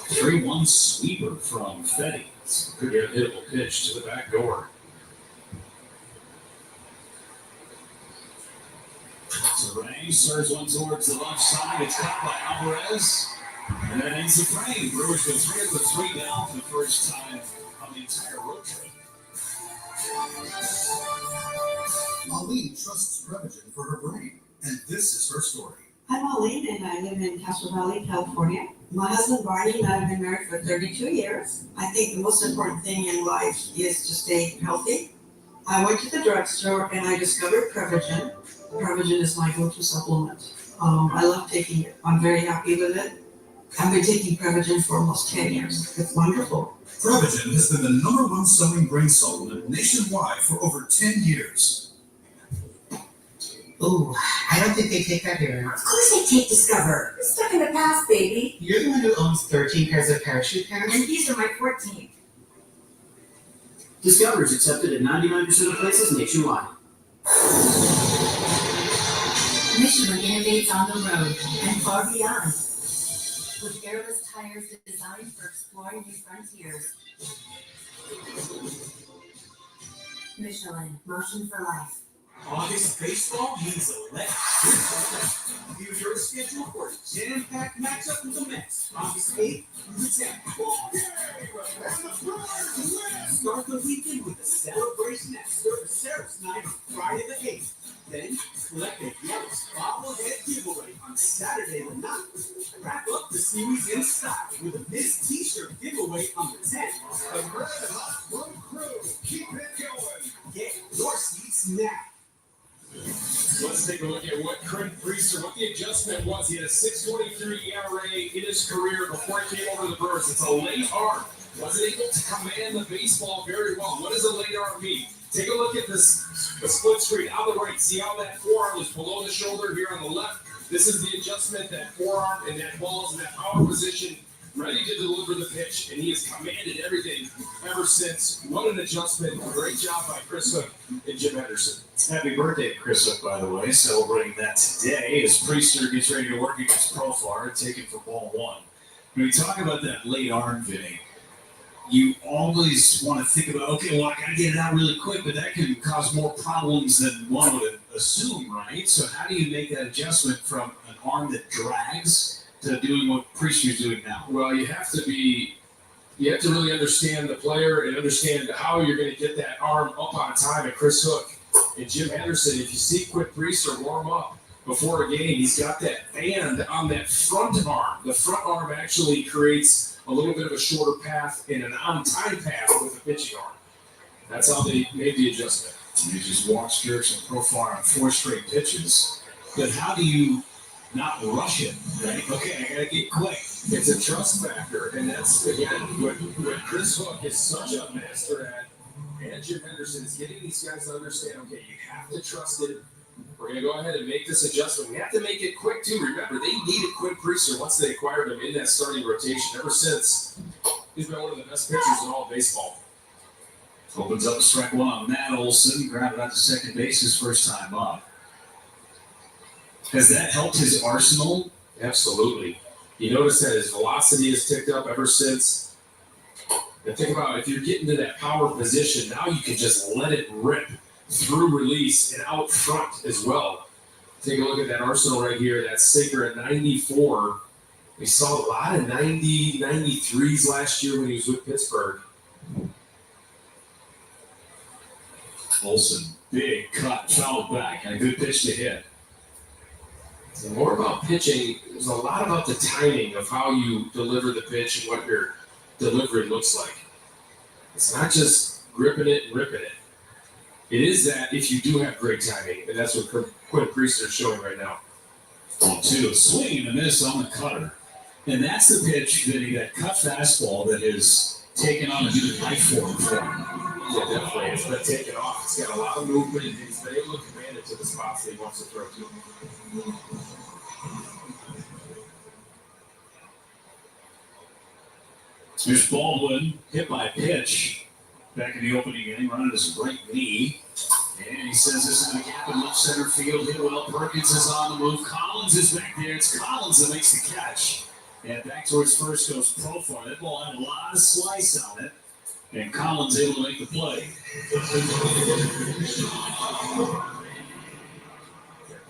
Speaker 3: 3-1 sweeper from Fetty.
Speaker 4: Good hittable pitch to the back door.
Speaker 3: Terang serves one towards the left side. It's caught by Alvarez. And that ends the frame. Brewers go 3 of the 3 down for the first time on the entire road trip.
Speaker 6: Marlene trusts Prevagen for her brain, and this is her story.
Speaker 11: I'm Marlene, and I live in Castro Valley, California. My husband, Barney, and I have been married for 32 years. I think the most important thing in life is to stay healthy. I went to the drugstore, and I discovered Prevagen. Prevagen is my go-to supplement. I love taking it. I'm very happy with it. I've been taking Prevagen for almost 10 years. It's wonderful.
Speaker 12: Prevagen has been the #1 selling brain supplement nationwide for over 10 years.
Speaker 5: Ooh, I don't think they take that here.
Speaker 2: Of course they take Discover. It's stuck in the past, baby.
Speaker 5: You're the one who owns 13 pairs of parachute pants?
Speaker 2: And these are my 14th.
Speaker 3: Discover is accepted at 99% of places nationwide.
Speaker 2: Michelin innovates on the road and far beyond. With airless tires designed for exploring new frontiers. Michelin, motion for life.
Speaker 12: August baseball means electric. View your schedule for a jam-packed matchup with the Mets. August 8th through the 10th. Start the weekend with a celebration at Sarah's Night on Friday the 8th. Then, collect a Yellows bobblehead giveaway on Saturday the 9th. Wrap up the series in style with a Miss T-shirt giveaway on the 10th. The Red Hot Road Crew, keep it going. Get your seats now.
Speaker 4: Let's take a look at what Craig Priester, what the adjustment was. He had a 6.23 ERA in his career before he came over to the Brewers. It's a late arm. Wasn't able to command the baseball very well. What does a late arm mean? Take a look at this, the split screen on the right. See how that forearm is below the shoulder here on the left? This is the adjustment, that forearm and that ball's in that power position, ready to deliver the pitch, and he has commanded everything ever since. What an adjustment. Great job by Chris Hook and Jim Henderson.
Speaker 12: Happy birthday, Chris Hook, by the way. Celebrating that today as Priester gets ready to work against Profar, taken for ball one. When we talk about that late arm, Vinny, you always want to think about, okay, well, I got to get it out really quick, but that can cause more problems than one would assume, right? So how do you make that adjustment from an arm that drags to doing what Priester's doing now?
Speaker 4: Well, you have to really understand the player and understand how you're going to get that arm up on time. And Chris Hook and Jim Henderson, if you see Quick Priester warm up before a game, he's got that band on that front arm. The front arm actually creates a little bit of a shorter path and an on-time path with the pitching arm. That's how they made the adjustment.
Speaker 12: You just watched Jurickson Profar on 4 straight pitches. But how do you not rush it, right? Okay, I gotta get quick.
Speaker 4: It's a trust factor, and that's, again, what Chris Hook is such a master at, and Jim Henderson is getting these guys to understand, okay, you have to trust it. We're going to go ahead and make this adjustment. We have to make it quick, too. Remember, they needed Quinn Priester once they acquired him in that starting rotation. Ever since, he's been one of the best pitchers in all of baseball.
Speaker 12: Opens up a strike one on Matt Olson, grounded out to second base his first time up. Has that helped his arsenal?
Speaker 4: Absolutely. You notice that his velocity has ticked up ever since. And think about if you're getting to that power position, now you can just let it rip through release and out front as well. Take a look at that arsenal right here, that sinker at 94. We saw a lot of 90, 93s last year when he was with Pittsburgh.
Speaker 12: Olson, big cut, fouled back, and a good pitch to hit.
Speaker 4: And more about pitching, there's a lot about the timing of how you deliver the pitch and what your delivery looks like. It's not just gripping it and ripping it. It is that if you do have great timing, and that's what Quinn Priester is showing right now.
Speaker 12: 1-2, swing and a miss on the cutter. And that's the pitch, that cut fastball that is taken on a new life form for him.
Speaker 4: Yeah, definitely. It's been taken off. It's got a lot of movement, and he's been able to command it to the spots that he wants to throw to.
Speaker 12: Here's Baldwin, hit by a pitch. Back in the opening inning, running his right knee. And he says this is going to happen left center field. Hit well. Perkins is on the move. Collins is back there. It's Collins that makes the catch. And back towards first goes Profar. That ball had a lot of slice on it. And Collins able to make the play.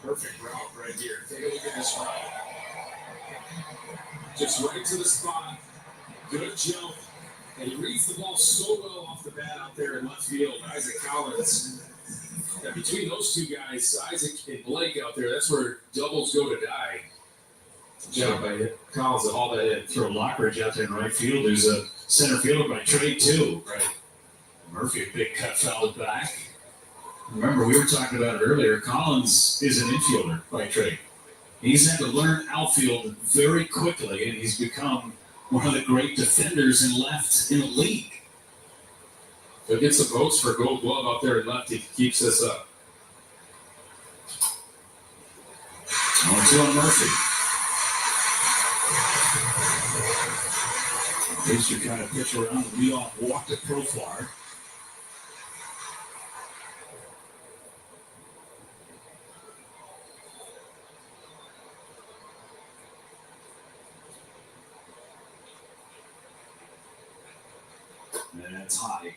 Speaker 4: Perfect route right here. Take a look at this route. Just right to the spot. Good jump. And he reads the ball so well off the bat out there in left field. Isaac Collins. And between those two guys, Isaac and Blake out there, that's where doubles go to die. Jump by Collins and all that in.
Speaker 12: Throw Lockridge out there in right field. There's a center fielder by trade, too.
Speaker 4: Right.
Speaker 12: Murphy, a big cut, fouled back. Remember, we were talking about it earlier. Collins is an infielder by trade. He's had to learn outfield very quickly, and he's become one of the great defenders in left in the league.
Speaker 4: He'll get some votes for Gold Glove out there in left if he keeps this up.
Speaker 12: 0-2 on Murphy. Booster kind of pitch around the leadoff walk to Profar. And that's high.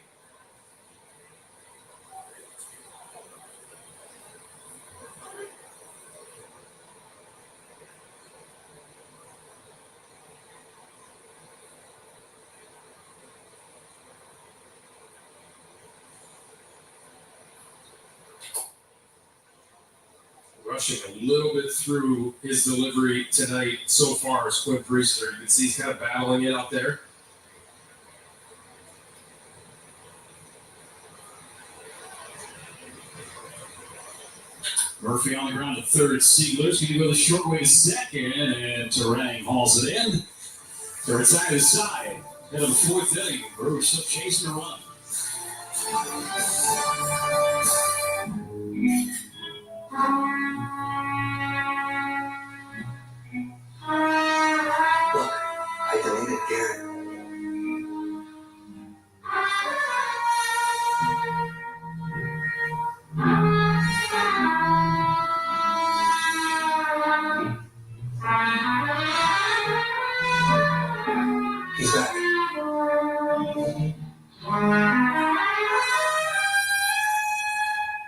Speaker 4: Rushing a little bit through his delivery tonight so far is Quinn Priester. You can see he's kind of battling it out there.
Speaker 12: Murphy on the ground to third. Siegler's going to go the short way to second, and Terang hauls it in. Third side to side. Head of the fourth inning. Brewers still chasing a run.
Speaker 5: Look, I deleted Garrett. He's back.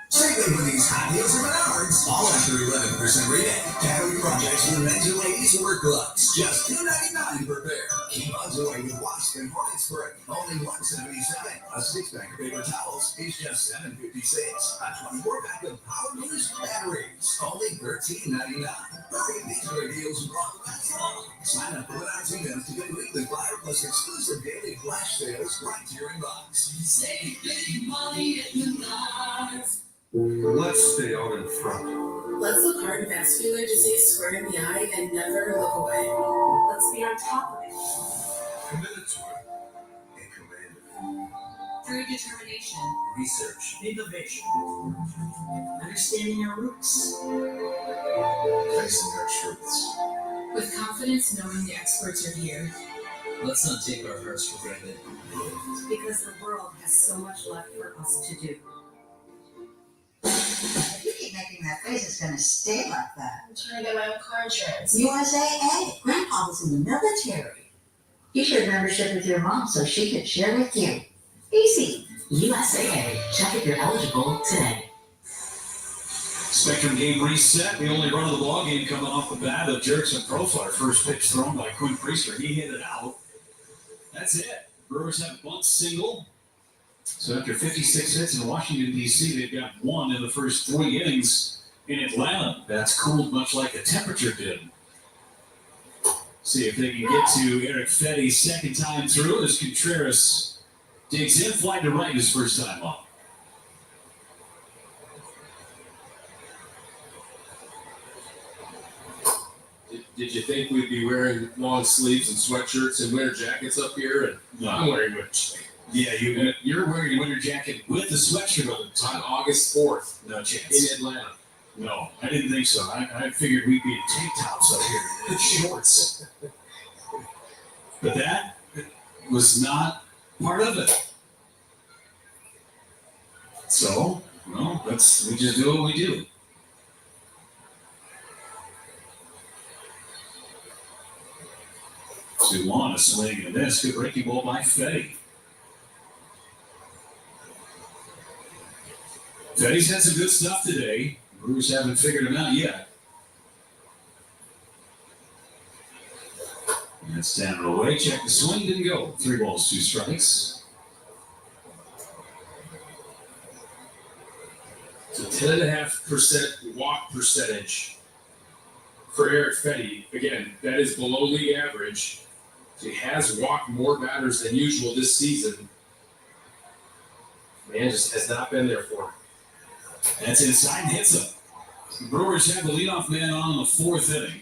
Speaker 10: Strictly with these hot deals from Menards, all after 11% rebate. Tackle your projects for the men's and ladies' work gloves. Just $2.99 per pair. Keep bugs away with wasp and hornet spray. Only $1.77. A 6-pack of paper towels is just $7.56. A 24-pack of Power Boost batteries, only $13.99. Hurry, these great deals won't last long. Sign up for Menards events to get weekly flyer plus exclusive daily flash sales right to your inbox.
Speaker 2: Save big money at Menards.
Speaker 7: Let's stay out in front.
Speaker 2: Let's look hard and vascular disease square in the eye and never look away. Let's be on top of it.
Speaker 7: Committed to it and commanded
Speaker 2: Through determination,
Speaker 5: Research, innovation, understanding our roots.
Speaker 7: facing our truths.
Speaker 2: with confidence knowing the experts are here.
Speaker 5: Let's not take our hearts for granted.
Speaker 2: Because the world has so much left for us to do.
Speaker 13: If you keep making that face, it's gonna stay like that.
Speaker 14: I'm trying to get my own car insurance.
Speaker 13: USAA. Grandpa was in the military. You shared membership with your mom so she could share with you. Easy. USAA. Check if you're eligible today.
Speaker 12: Spectrum game reset. The only run of the ball game coming off the bat of Jerickson Profar. First pitch thrown by Quinn Priester. He hit it out. That's it. Brewers have a bunt single. So after 56 hits in Washington, D.C., they've got one in the first 3 innings in Atlanta. That's cooled much like the temperature did. See if they can get to Eric Fetty's second time through as Contreras digs in, fly to right his first time up.
Speaker 4: Did you think we'd be wearing long sleeves and sweatshirts and winter jackets up here? And I'm wearing winter jacket.
Speaker 12: Yeah, you're wearing a winter jacket with the sweatshirt on the
Speaker 4: On August 4th
Speaker 12: No chance.
Speaker 4: in Atlanta.
Speaker 12: No, I didn't think so. I figured we'd be in tank tops up here and shorts. But that was not part of it. So, well, we just do what we do. Suwan, a swing and this. Good breaking ball by Fetty. Fetty's had some good stuff today. Brewers haven't figured him out yet. That's down and away. Check the swing. Didn't go. 3 balls, 2 strikes.
Speaker 4: It's a 10.5% walk percentage for Eric Fetty. Again, that is below league average. He has walked more batters than usual this season. Man just has not been there for him.
Speaker 12: That's inside and hits him. The Brewers have the leadoff man on in the 4th inning.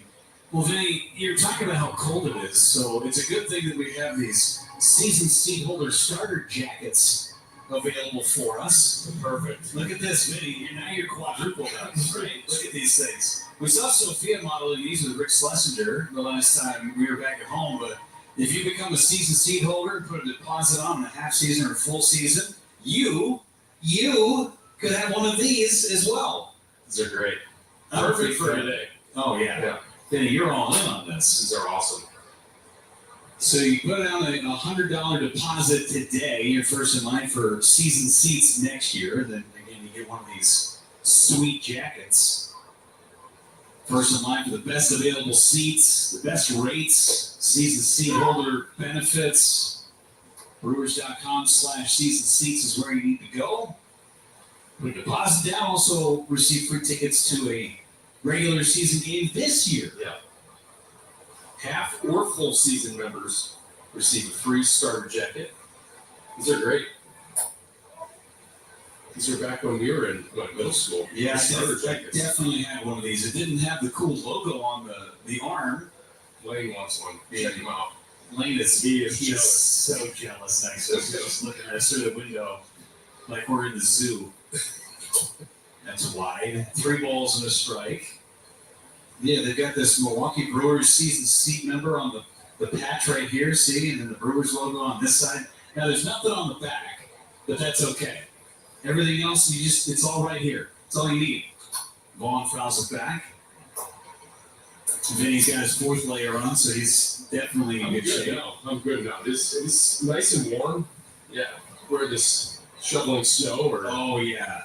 Speaker 12: Well, Vinny, you're talking about how cold it is, so it's a good thing that we have these season seat holder starter jackets available for us.
Speaker 4: Perfect.
Speaker 12: Look at this, Vinny. Now you're quadrupled up, right? Look at these things. We saw Sophia modeling these with Rick Schlesinger the last time we were back at home, but if you become a season seat holder and put a deposit on in a half season or full season, you could have one of these as well.
Speaker 4: These are great. Perfect for today.
Speaker 12: Oh, yeah. Vinny, you're all in on this.
Speaker 4: These are awesome.
Speaker 12: So you put down a $100 deposit today. You're first in line for season seats next year. Then again, you get one of these sweet jackets. First in line for the best available seats, the best rates, season seat holder benefits. Brewers.com/season seats is where you need to go. Put a deposit down. Also receive free tickets to a regular season game this year.
Speaker 4: Yeah. Half or full season members receive a free starter jacket. These are great. These are back when we were in middle school.
Speaker 12: Yeah,
Speaker 4: starter
Speaker 12: I
Speaker 4: jackets.
Speaker 12: definitely had one of these. It didn't have the cool logo on the arm.
Speaker 4: Lane wants one. Check him out.
Speaker 12: Lane is so jealous next to us, just looking at us through the window like we're in the zoo. That's wide. 3 balls and a strike. Yeah, they've got this Milwaukee Brewers season seat number on the patch right here, see? And then the Brewers logo on this side. Now, there's nothing on the back, but that's okay. Everything else, it's all right here. It's all you need. Vaughn fouls it back. Vinny's got his 4th layer on, so he's definitely in good shape.
Speaker 4: I'm good now. It's nice and warm. Yeah. We're this shoveling snow or
Speaker 12: Oh, yeah.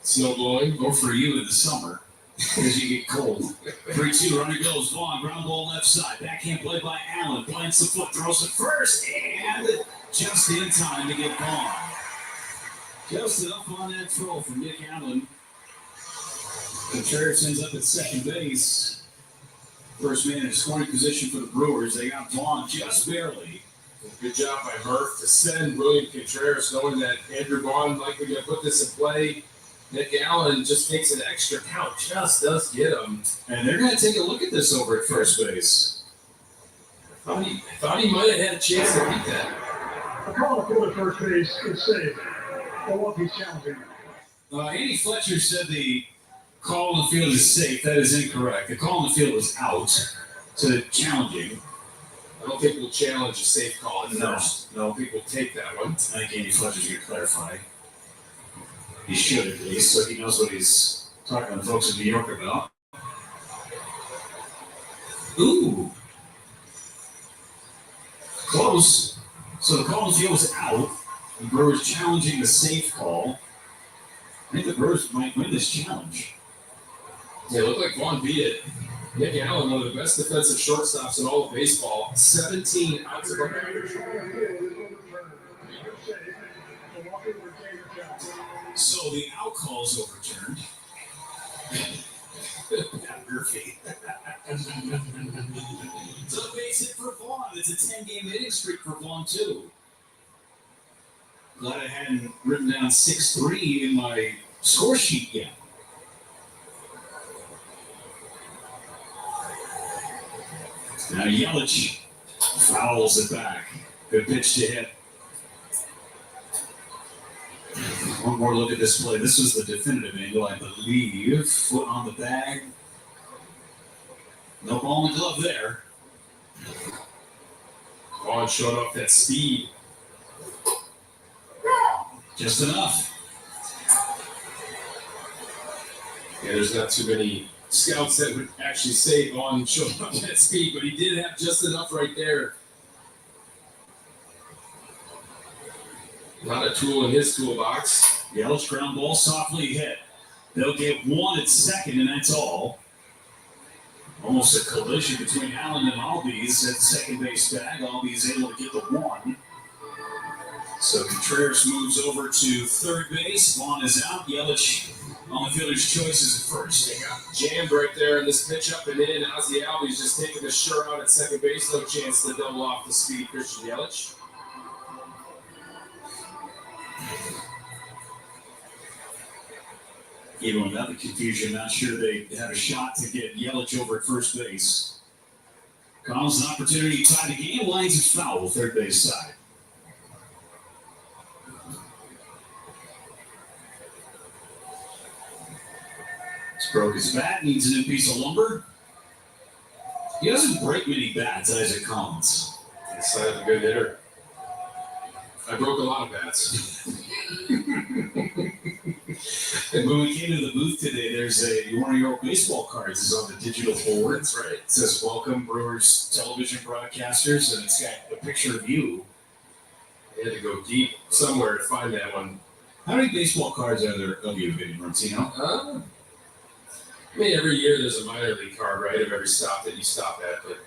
Speaker 4: snow blowing.
Speaker 12: Or for you in the summer, because you get cold. 3-2, runner goes. Vaughn, ground ball left side. Backhand play by Allen. Plants the foot, throws it first, and just in time to get Vaughn. Just enough on that throw from Nick Allen. Contreras ends up at second base. First man in scoring position for the Brewers. They got Vaughn just barely.
Speaker 4: Good job by Murph to send William Contreras, knowing that Andrew Vaughn likely going to put this in play. Nick Allen just takes an extra count, just does get him.
Speaker 12: And they're going to take a look at this over at first base.
Speaker 4: Thought he might have had a chance to beat that.
Speaker 3: A call for the first base is saved. Milwaukee's challenging.
Speaker 12: Andy Fletcher said the call in the field is safe. That is incorrect. The call in the field was out. So challenging.
Speaker 4: I don't think we'll challenge a safe call at
Speaker 12: No.
Speaker 4: first. I don't think we'll take that one.
Speaker 12: I think Andy Fletcher's going to clarify. He should at least, so he knows what he's talking to the folks in New York about. Ooh. Close. So the call in the field was out. The Brewers challenging the safe call. I think the Brewers might win this challenge.
Speaker 4: Yeah, it looked like Vaughn beat it. Nick Allen, one of the best defensive shortstops in all of baseball. 17 outs of average.
Speaker 12: So the out call is overturned. Murphy. So the base hit for Vaughn. It's a 10-game hitting streak for Vaughn, too. Glad I hadn't written down 6-3 in my score sheet yet. Now Yelich fouls it back. Good pitch to hit. One more look at this play. This was the definitive angle, I believe. Foot on the bag. No ball in the glove there.
Speaker 4: Vaughn showed off that speed.
Speaker 12: Just enough.
Speaker 4: Yeah, there's not too many scouts that would actually say Vaughn showed off that speed, but he did have just enough right there. Not a tool in his toolbox.
Speaker 12: Yelich ground ball softly hit. They'll get one at second, and that's all. Almost a collision between Allen and Albies at the second base bag. Albies able to get the one. So Contreras moves over to third base. Vaughn is out. Yelich on the fielder's choice is at first.
Speaker 4: They got jammed right there in this pitch up and in. Ozzie Albies just taking the shirt out at second base. No chance to double off the speed Christian Yelich.
Speaker 12: Even without the confusion, not sure they had a shot to get Yelich over at first base. Collins an opportunity to tie the game. Lines is foul, third base side. Broke his bat, needs a new piece of lumber. He doesn't break many bats, Isaac Collins.
Speaker 4: He's a good hitter. I broke a lot of bats.
Speaker 12: When we came to the booth today, there's one of your old baseball cards is on the digital board.
Speaker 4: That's right.
Speaker 12: It says, "Welcome, Brewers television broadcasters," and it's got a picture of you.
Speaker 4: I had to go deep somewhere to find that one.
Speaker 12: How many baseball cards are there of you, Vinny Martino?
Speaker 4: I mean, every year there's a minor league card, right, of every stop that you stop at, but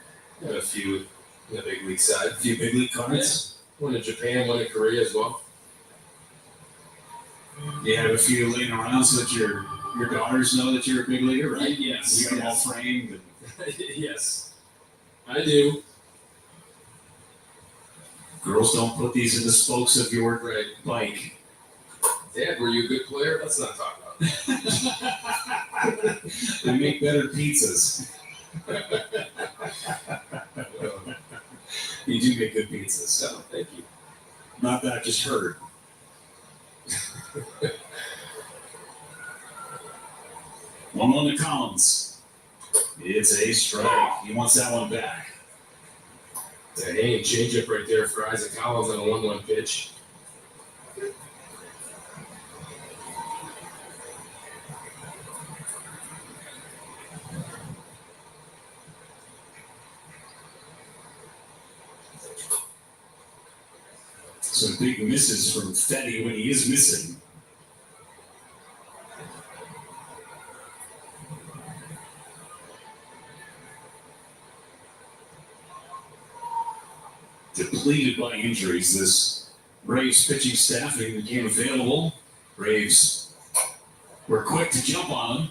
Speaker 4: I have a few in the big league side.
Speaker 12: A few big league cards?
Speaker 4: Yeah. One in Japan, one in Korea as well.
Speaker 12: You have a few laying around so that your daughters know that you're a big leaguer, right?
Speaker 4: Yes.
Speaker 12: You got them all framed.
Speaker 4: Yes, I do.
Speaker 12: Girls don't put these in the spokes of your bike.
Speaker 4: Dad, were you a good player? Let's not talk about that.
Speaker 12: They make better pizzas. You do make good pizzas.
Speaker 4: So, thank you.
Speaker 12: Not that I just heard. One to Collins. It's a strike. He wants that one back.
Speaker 4: That hanging changeup right there for Isaac Collins on a 1-1 pitch.
Speaker 12: Some big misses from Fetty when he is missing. Depleted by injuries, this Braves pitching staff became available. Braves were quick to jump on him,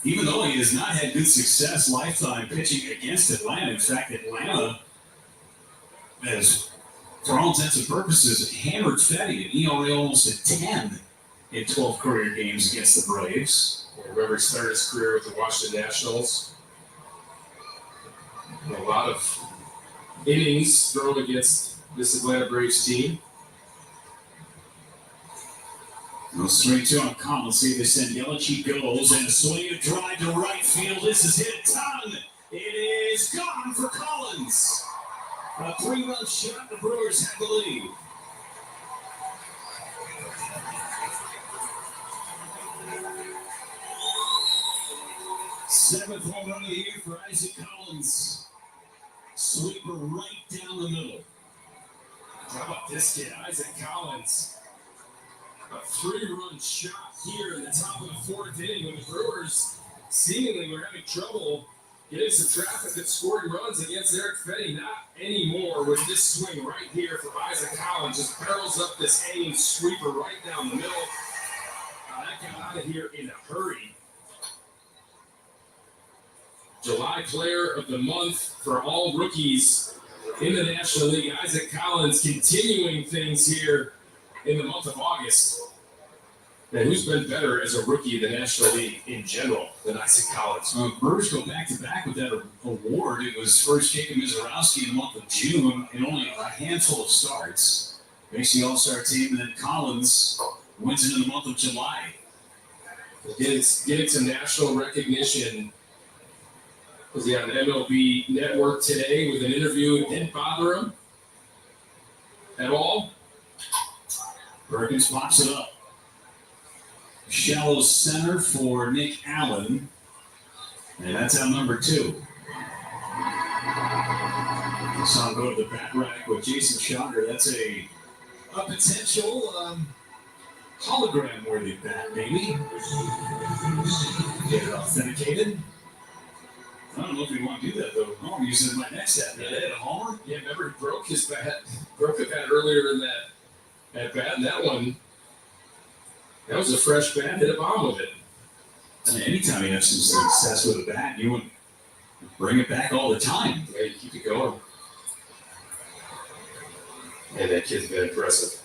Speaker 12: even though he has not had good success lifetime pitching against Atlanta. In fact, Atlanta has, for all intents and purposes, hammered Fetty, an ERA almost at 10 in 12 career games against the Braves.
Speaker 4: Remember, he started his career with the Washington Nationals. And a lot of innings thrown against this Atlanta Braves team.
Speaker 12: No swing two on Collins. See, they send Yelich. He goes, and a swing, a drive to right field. This is hit a ton. It is gone for Collins. A 3-run shot. The Brewers have the lead. Seventh home run of the year for Isaac Collins. Sweeper right down the middle.
Speaker 4: How about this kid, Isaac Collins? A 3-run shot here in the top of the 4th inning when the Brewers seemingly were having trouble getting some traffic and scoring runs against Eric Fetty. Not anymore with this swing right here from Isaac Collins. Just barrels up this hanging sweeper right down the middle. That got out of here in a hurry. July Player of the Month for all rookies in the National League. Isaac Collins continuing things here in the month of August. And who's been better as a rookie in the National League in general than Isaac Collins?
Speaker 12: Brewers go back-to-back with that award. It was first Jacob Mizorowski in the month of June in only a handful of starts. Makes the All-Star team, and then Collins wins it in the month of July.
Speaker 4: Getting some national recognition. Was he on MLB Network today with an interview? It didn't bother him at all.
Speaker 12: Perkins pops it up. Shallow center for Nick Allen. And that's out number 2. Saw him go to the bat rack with Jason Schauger. That's a potential hologram-worthy bat, maybe. Get it authenticated. I don't know if we want to do that, though. No, I'm using it in my next at. Did it a homer?
Speaker 4: Yeah, remember he broke his bat. Broke the bat earlier in that bat. And that one, that was a fresh bat. Hit a bomb with it.
Speaker 12: And anytime you have some success with a bat, you would bring it back all the time.
Speaker 4: Yeah, you keep it going. And that kid's been impressive.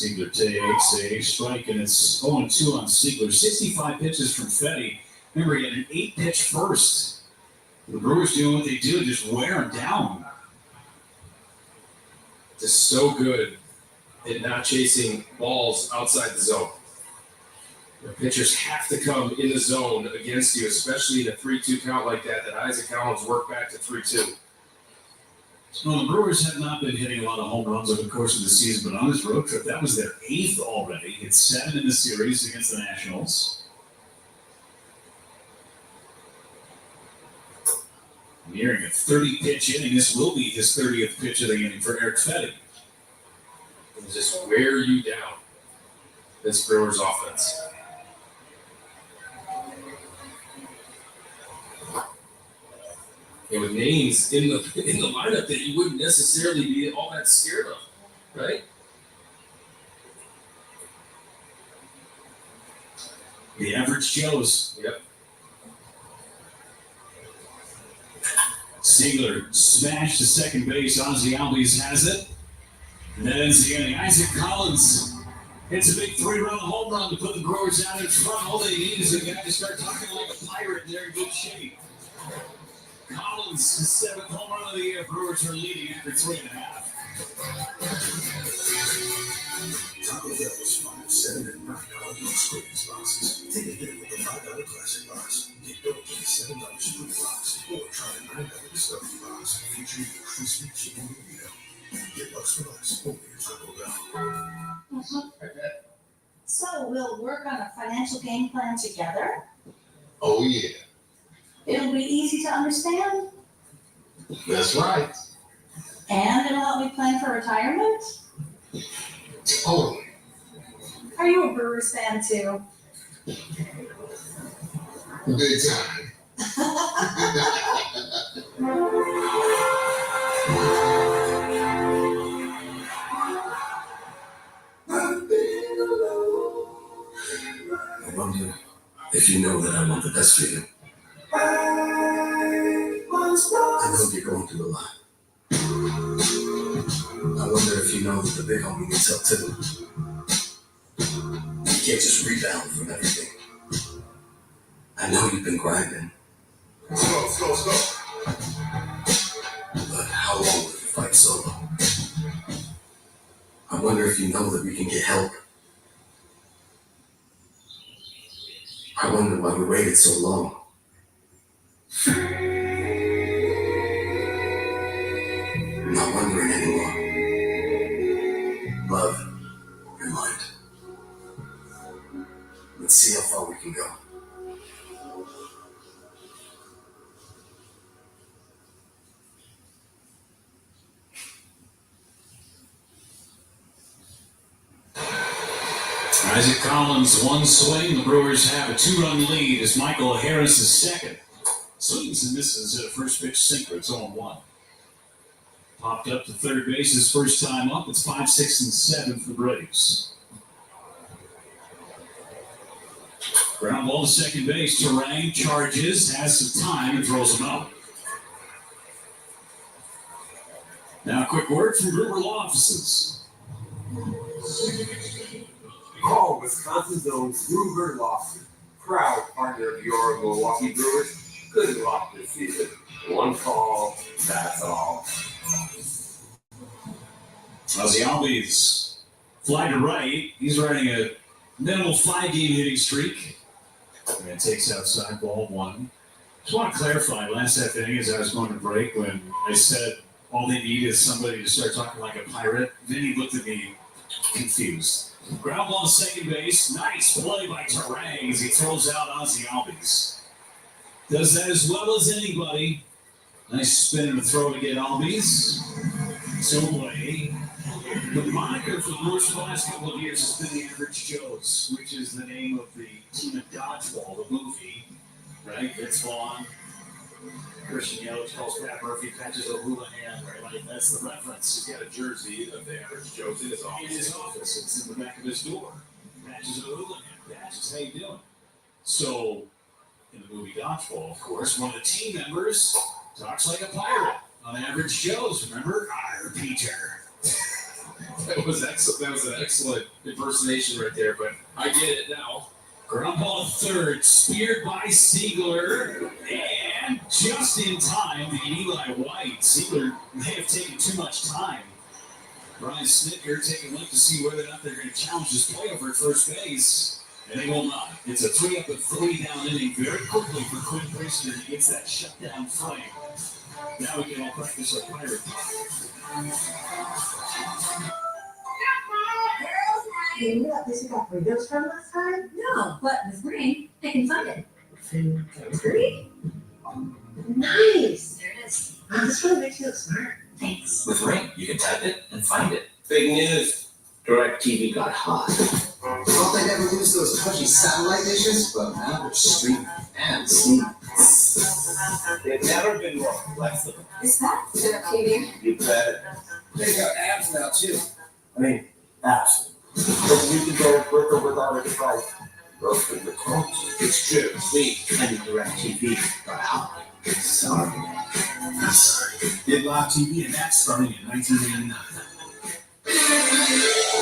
Speaker 12: Siegler takes a strike, and it's 0-2 on Siegler. 65 pitches from Fetty. Remember, he had an 8-pitch first. The Brewers doing what they do, just wear him down.
Speaker 4: Just so good at not chasing balls outside the zone. The pitchers have to come in the zone against you, especially in a 3-2 count like that Isaac Collins worked back to 3-2.
Speaker 12: Well, the Brewers have not been hitting a lot of home runs over the course of the season, but on this road trip, that was their 8th already. It's 7 in the series against the Nationals. Nearing a 30-pitch inning. This will be his 30th pitch of the inning for Eric Fetty.
Speaker 4: It'll just wear you down, this Brewers offense. And with names in the lineup that you wouldn't necessarily be all that scared of, right?
Speaker 12: The average Joes.
Speaker 4: Yep.
Speaker 12: Siegler smashed to second base. Ozzie Albies has it. And that ends the inning. Isaac Collins hits a big 3-run home run to put the Brewers out in front. All they need is a guy to start talking like a pirate, and they're in good shape. Collins, his 7th home run of the year. Brewers are leading after 3.5.
Speaker 10: Taco Bell is $5, $7, and $9 squeeze boxes. Take a hit with the $5 classic box. Get built with the $7 super box. Or try the $9 discovery box featuring the crispy chicken burrito. Get bucks for less only at Taco Bell.
Speaker 14: So we'll work on a financial game plan together.
Speaker 7: Oh, yeah.
Speaker 14: It'll be easy to understand,
Speaker 7: That's right.
Speaker 14: and it'll help me plan for retirement.
Speaker 7: Totally.
Speaker 14: Are you a Brewers fan too?
Speaker 7: Big time.
Speaker 10: I wonder if you know that I want the best for you. I know you're going through a lot. I wonder if you know that the big homie needs help too. You can't just rebound from everything. I know you've been grinding.
Speaker 7: Slow.
Speaker 10: But how long will you fight solo? I wonder if you know that we can get help. I wonder why we waited so long. I'm not wondering anymore. Love your mind. Let's see how far we can go.
Speaker 12: Isaac Collins, 1 swing. The Brewers have a 2-run lead as Michael Harris is second. Swings and misses at a first pitch sinker. It's 0-1. Popped up to third base his first time up. It's 5, 6, and 7 for the Braves. Ground ball to second base. Terang charges, has some time, and throws him out. Now a quick word from Brewer Law Offices.
Speaker 9: Call Wisconsin's own Gruber Lawson, proud partner of your Milwaukee Brewers. Good luck this season. One call, that's all.
Speaker 12: Ozzie Albies fly to right. He's riding a minimal 5-game hitting streak. And it takes outside, ball 1. Just want to clarify, last half inning as I was going to break, when I said all they need is somebody to start talking like a pirate, Vinny looked at me confused. Ground ball to second base. Nice play by Terang as he throws out Ozzie Albies. Does that as well as anybody. Nice spin and a throw to get Albies. So away. The moniker for the Brewers for the last couple of years has been the Average Joes, which is the name of the team of Dodgeball, the movie. Right? Vince Vaughn, Christian Yelich calls Pat Murphy, catches a Houlihan, right? Like, that's the reference. He's got a jersey of the Average Joes in his office. It's in the back of his door. Patches a Houlihan. Patches, how you doing? So, in the movie Dodgeball, of course, one of the team members talks like a pirate on Average Joe's. Remember? Arr, Peter.
Speaker 4: That was excellent. That was an excellent impersonation right there, but I get it now.
Speaker 12: Ground ball third, speared by Siegler, and just in time to Eli White. Siegler may have taken too much time. Brian Snitker taking a look to see whether or not they're going to challenge this play over at first base. And they will not. It's a 3-up and 3-down inning very quickly for Quinn Priester. He gets that shutdown frame. Now we can all practice our pirate talk.
Speaker 13: Hey, you know that place we got burritos from last time? No, but Miss Green, I can find it. Miss Green? Nice. There it is. This really makes you look smart. Thanks.
Speaker 10: With Ring, you can type it and find it. Big news. DirecTV got hot.
Speaker 5: Thought they'd never lose those touchy satellite dishes, but now they're streaming and sleep.
Speaker 9: They've never been more flexible.
Speaker 13: Is that DirecTV?
Speaker 9: You bet.
Speaker 5: They got apps now, too.
Speaker 9: I mean, apps. But you can go with or without a device. Both with the coach.
Speaker 10: It's true. We and DirecTV got hot. Sorry. I'm sorry.
Speaker 12: Did live TV and that's starting in 1989.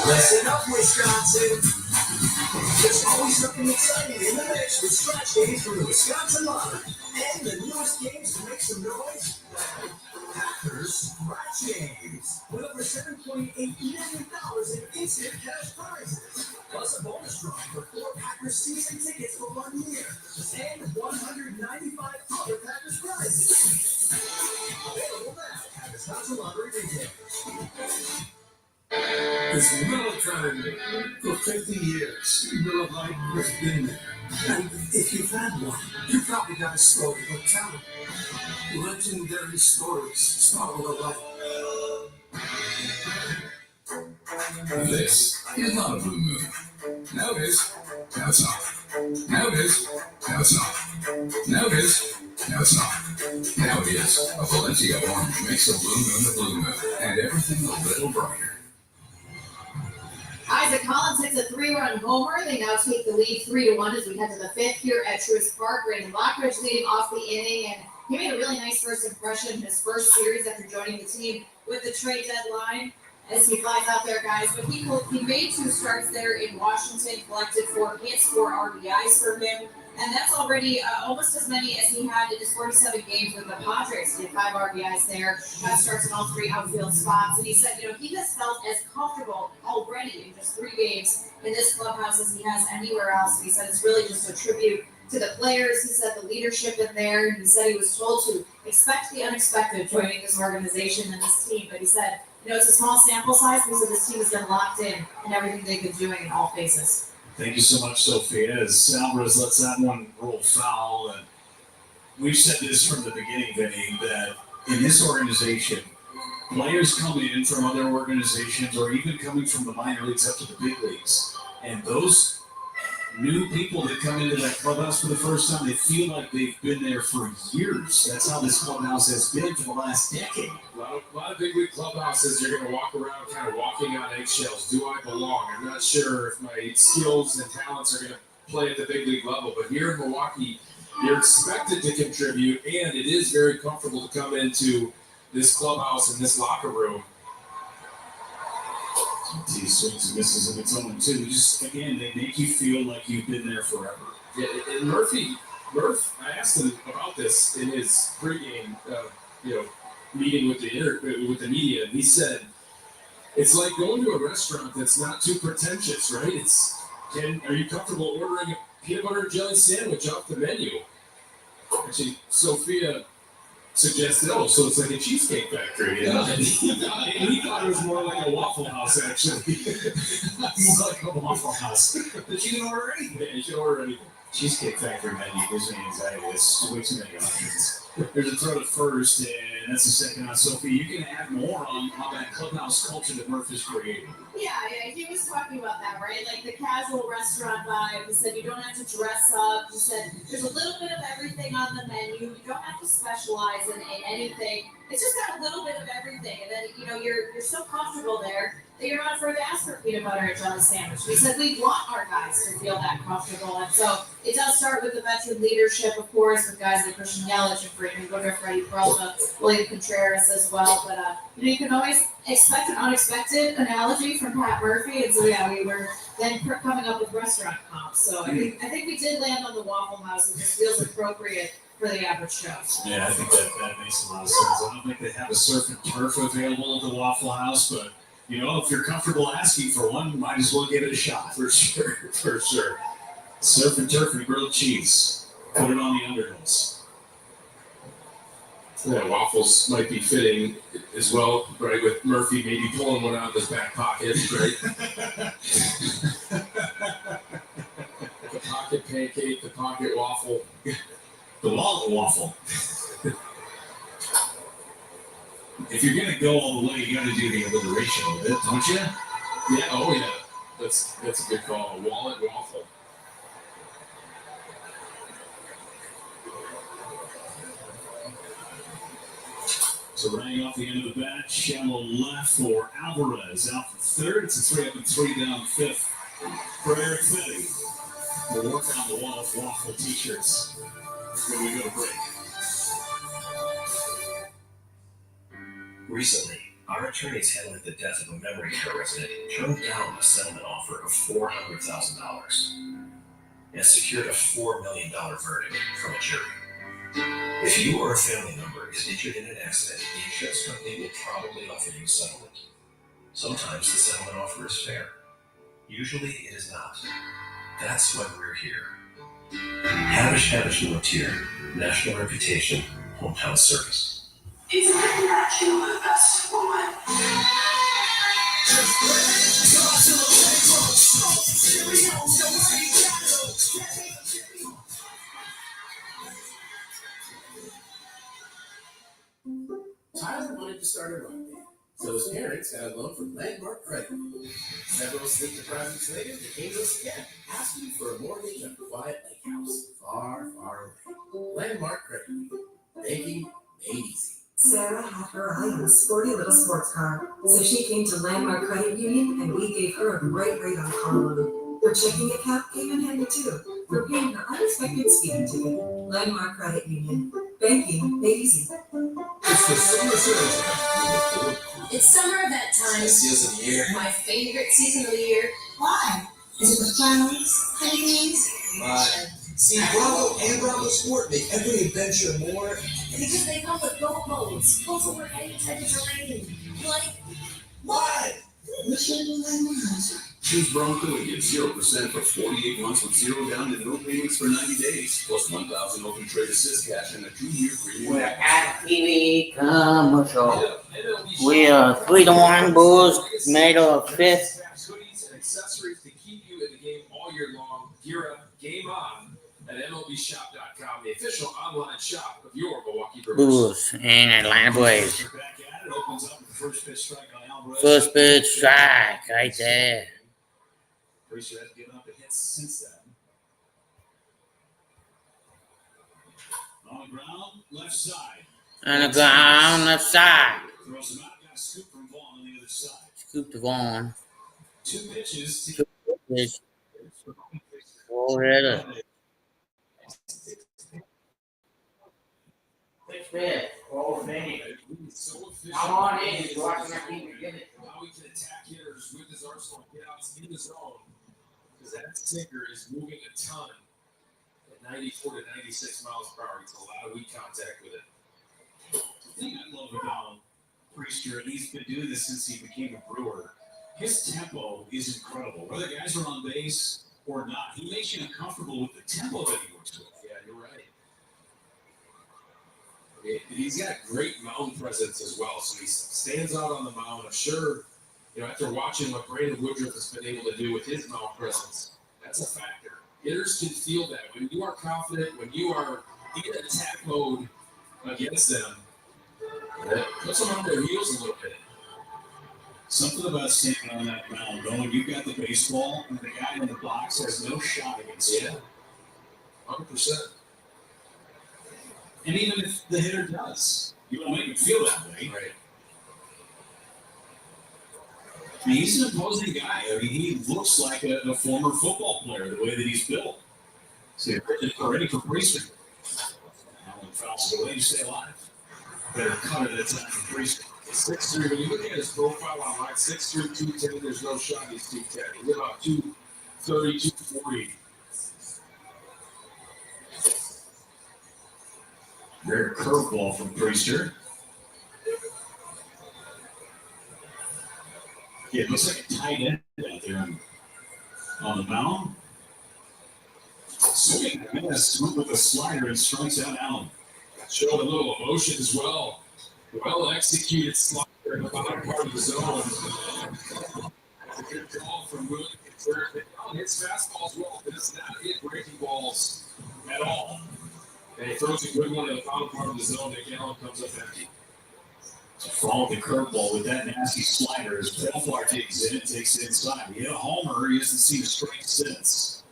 Speaker 10: Listen up, Wisconsin. There's always something exciting in the mix with scratch games from the Wisconsin Lottery. And the newest games to make some noise. Packers Scratch Games. With over $7.8 million in instant cash prizes. Plus a bonus drawing for 4 Packers season tickets for 1 year. And 195 other Packers prizes. Available now at Wisconsin Lottery retailers.
Speaker 6: It's military for 50 years. Miller Lite has been there. And if you've had one, you probably got a story to tell. Legendary stories start with a light. This is not a blue moon. Now it is. Now it's not. Now it is. Now it's not. Now it is. Now it's not. Now it is. A Valencia orange makes a blue moon, and everything a little brighter.
Speaker 8: Isaac Collins hits a 3-run homer. They now take the lead 3-1 as we head to the 5th here at Truist Park. Brandon Lockridge leading off the inning, and he made a really nice first impression in his first series after joining the team with the trade deadline. As he flies out there, guys, but he made 2 starts there in Washington, collected 4 hits, 4 RBIs for him, and that's already almost as many as he had in his 47 games with the Padres. He had 5 RBIs there, starts in all 3 outfield spots, and he said, he has felt as comfortable already in just 3 games in this clubhouse as he has anywhere else. And he said it's really just a tribute to the players. He said the leadership in there, and he said he was told to expect the unexpected joining this organization and this team, but he said, it's a small sample size because this team has been locked in everything they've been doing in all phases.
Speaker 12: Thank you so much, Sophia. As Alvarez lets that one roll foul, and we've said this from the beginning, Vinny, that in this organization, players coming in from other organizations or even coming from the minor leagues up to the big leagues, and those new people that come into that clubhouse for the first time, they feel like they've been there for years. That's how this clubhouse has been for the last decade.
Speaker 4: A lot of big league clubhouses, you're going to walk around kind of walking on eggshells. Do I belong? I'm not sure if my skills and talents are going to play at the big league level. But here in Milwaukee, you're expected to contribute, and it is very comfortable to come into this clubhouse and this locker room.
Speaker 12: T swings and misses of its own too. Just again, they make you feel like you've been there forever.
Speaker 4: Yeah, and Murph, I asked him about this in his pregame, meeting with the media, and he said it's like going to a restaurant that's not too pretentious, right? Are you comfortable ordering a peanut butter and jelly sandwich off the menu? Actually, Sophia suggested, so it's like a cheesecake factory. And he thought it was more like a Waffle House, actually.
Speaker 12: More like a Waffle House.
Speaker 4: But you can order anything. Yeah, you can order anything.
Speaker 12: Cheesecake Factory menu gives me anxiety. It's way too many options. There's a throw to first, and that's the second on Sophie. You can add more on that clubhouse culture that Murph has created.
Speaker 8: Yeah, he was talking about that, right? Like the casual restaurant vibe. He said you don't have to dress up. He said there's a little bit of everything on the menu. You don't have to specialize in anything. It's just got a little bit of everything, and then you're so comfortable there that you're not afraid to ask for peanut butter and jelly sandwich. We said we want our guys to feel that comfortable. And so it does start with the veteran leadership, of course, with guys like Christian Yelich and Brandon Woodruff, Freddie Peralta, William Contreras as well. But, you can always expect an unexpected analogy from Pat Murphy. And so, we were then coming up with restaurant comps. So I think we did land on the Waffle House, and this feels appropriate for the average show.
Speaker 12: Yeah, I think that makes a lot of sense. I don't think they have a surf and turf available at the Waffle House, but if you're comfortable asking for one, might as well give it a shot for sure. For sure. Surf and turf and grilled cheese. Put it on the Underhills.
Speaker 4: Yeah, waffles might be fitting as well, right? With Murphy maybe pulling one out of his back pocket, right? The pocket pancake, the pocket waffle.
Speaker 12: The wallet waffle. If you're gonna go all the way, you gotta do the alliteration of it, don't you?
Speaker 4: Yeah, oh yeah. That's a good call. A wallet waffle.
Speaker 12: So running off the end of the bat, shallow left for Alvarez. Out for third. It's a 3 up and 3 down fifth for Eric Fetty. We'll work on the wall of waffle t-shirts when we go to break.
Speaker 10: Recently, our attorneys handling the death of a memory care resident turned down a settlement offer of $400,000 and secured a $4 million verdict from a jury. If you or a family member is injured in an accident, the insurance company will probably offer you a settlement. Sometimes the settlement offer is fair. Usually it is not. That's why we're here. Havish Lothier, national reputation, hometown service.
Speaker 2: Isn't it natural the best woman?
Speaker 15: Tyler wanted to start a run band, so his parents got a loan from Landmark Credit. Several sleep projects later, they came to us again, asking for a mortgage on a quiet lake house, far, far away. Landmark Credit, banking made easy.
Speaker 16: Sarah had her eye on a sporty little sports car, so she came to Landmark Credit Union and we gave her a great rate on car loan. Her checking account came in handy too, for paying her unexpected speeding ticket. Landmark Credit Union, banking made easy.
Speaker 15: It's the summer sales event.
Speaker 2: It's summer event time.
Speaker 15: Best deals of the year.
Speaker 2: My favorite season of the year. Why? Is it the flowers, honeymoons?
Speaker 15: See, Bravo and Bravo Sport make every adventure more.
Speaker 2: Because they come with go modes. Go for any type of terrain. Like,
Speaker 15: what?
Speaker 6: Choose Bronco and get 0% for 48 months with zero down and no payments for 90 days. Plus 1,000 open trade assist cash and a 2-year premium.
Speaker 1: We're at TV commercial. We are 3-1 Bulls, made of fifth.
Speaker 4: Hoodies and accessories to keep you in the game all year long. Gear up, game on at MLBshop.com, the official online shop of your Milwaukee Brewers.
Speaker 1: Bulls and Atlanta Braves.
Speaker 12: Back at it, opens up with the first pitch strike on Alvarez.
Speaker 1: First pitch strike right there.
Speaker 12: Pretty sure has given up a hit since then. On the ground, left side.
Speaker 1: On the ground, left side.
Speaker 12: Throws him out, got a scoop from Vaughn on the other side.
Speaker 1: Scoop the Vaughn.
Speaker 12: 2 pitches.
Speaker 1: Four hitter. Six pitch. Oh, man. Come on in. You're watching that team. Get it.
Speaker 4: Now he can attack hitters with his arsenal, get out in the zone. Because that sinker is moving a ton at 94 to 96 miles per hour. It's a lot of weak contact with it.
Speaker 12: The thing I love about Priester, and he's been doing this since he became a Brewer, his tempo is incredible. Whether guys are on base or not, he makes you uncomfortable with the tempo that he works with.
Speaker 4: Yeah, you're right. He's got great mound presence as well. So he stands out on the mound. I'm sure, after watching what Brandon Woodruff has been able to do with his mound presence, that's a factor. Hitters can feel that. When you are confident, when you are in attack mode against them, that puts them on their heels a little bit.
Speaker 12: Something about standing on that mound, knowing you've got the baseball and the guy in the box has no shot against you.
Speaker 4: Yeah, 100%.
Speaker 12: And even if the hitter does, you want to make him feel that way.
Speaker 4: Right.
Speaker 12: He's an imposing guy. I mean, he looks like a former football player, the way that he's built. So they're ready for Priester. Allen fouls it away. You stay alive. Better cut it at the time for Priester.
Speaker 4: 6'3", when you look at his profile online, 6'3", 210, there's no shot he's 210. He's about 230, 240.
Speaker 12: Rare curveball from Priester. Yeah, it looks like a tight end out there on the mound. Swing and a swoop with a slider and strikes out Allen.
Speaker 4: Showed a little emotion as well. Well executed slider in the bottom part of the zone. A good call from William. Allen hits fastballs well, but does not hit breaking balls at all. And he throws a good one in the bottom part of the zone. Nick Allen comes up empty.
Speaker 12: Follow the curveball with that nasty slider as Belfar takes it inside. He hit a homer. He hasn't seen a strike since.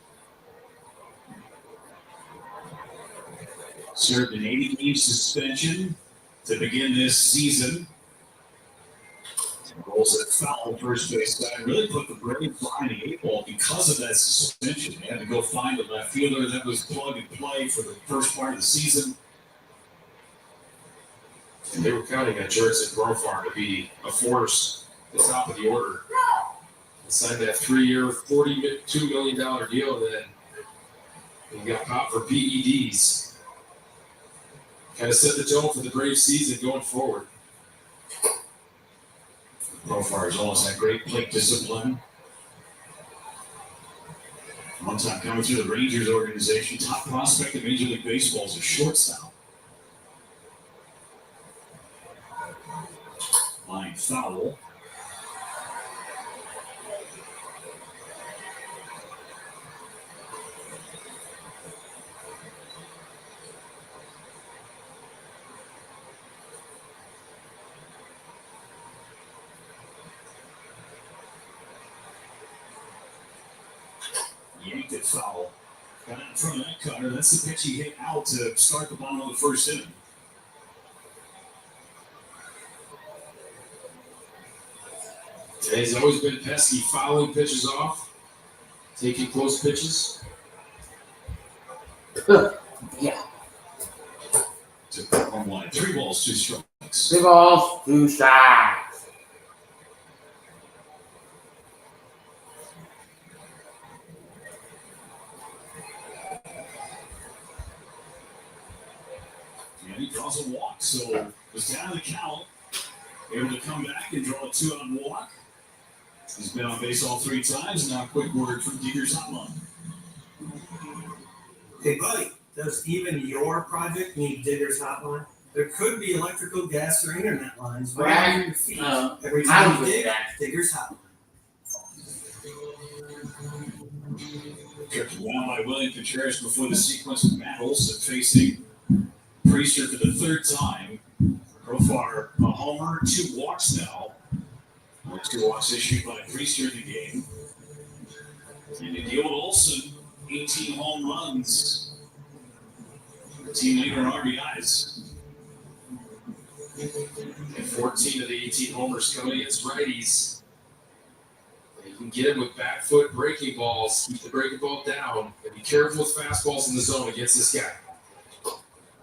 Speaker 12: Served an 80-game suspension to begin this season. Rolls it foul first base side. Really put the Braves behind the 8-ball because of that suspension. They had to go find a left fielder that was plug and play for the first part of the season.
Speaker 4: And they were counting on Jurickson Profar to be a force at the top of the order. He signed that 3-year, $42 million deal, and then he got popped for PEDs. Kind of set the tone for the Braves season going forward.
Speaker 12: Profar has always had great plate discipline. One time coming through the Rangers organization, top prospect in Major League Baseball is a shortstop. Line foul. Yanked it foul. Got out in front of that cutter. That's the pitch he hit out to start the bottom of the first inning.
Speaker 4: He's always been pesky, fouling pitches off, taking close pitches.
Speaker 1: Yeah.
Speaker 12: Took 1-1. 3 balls, 2 strikes.
Speaker 1: 3 balls, 2 strikes.
Speaker 12: And he draws a walk, so was down the count. Able to come back and draw a 2-out walk. He's been on base all 3 times. Now, a quick word from Digger's Hotline.
Speaker 17: Hey, buddy, does even your project need Digger's Hotline? There could be electrical, gas, or internet lines right under your feet. Every time you dig, Digger's Hotline.
Speaker 12: Kept down by William Contreras before the sequence of Matt Olson facing Priester for the 3rd time. Profar a homer, 2 walks now. 2 walks issued by Priester in the game. And in the old Olson, 18 home runs. Team leader in RBIs.
Speaker 4: And 14 of the 18 homers coming against righties. You can get him with back foot breaking balls. Keep the breaking ball down. And be careful with fastballs in the zone against this guy.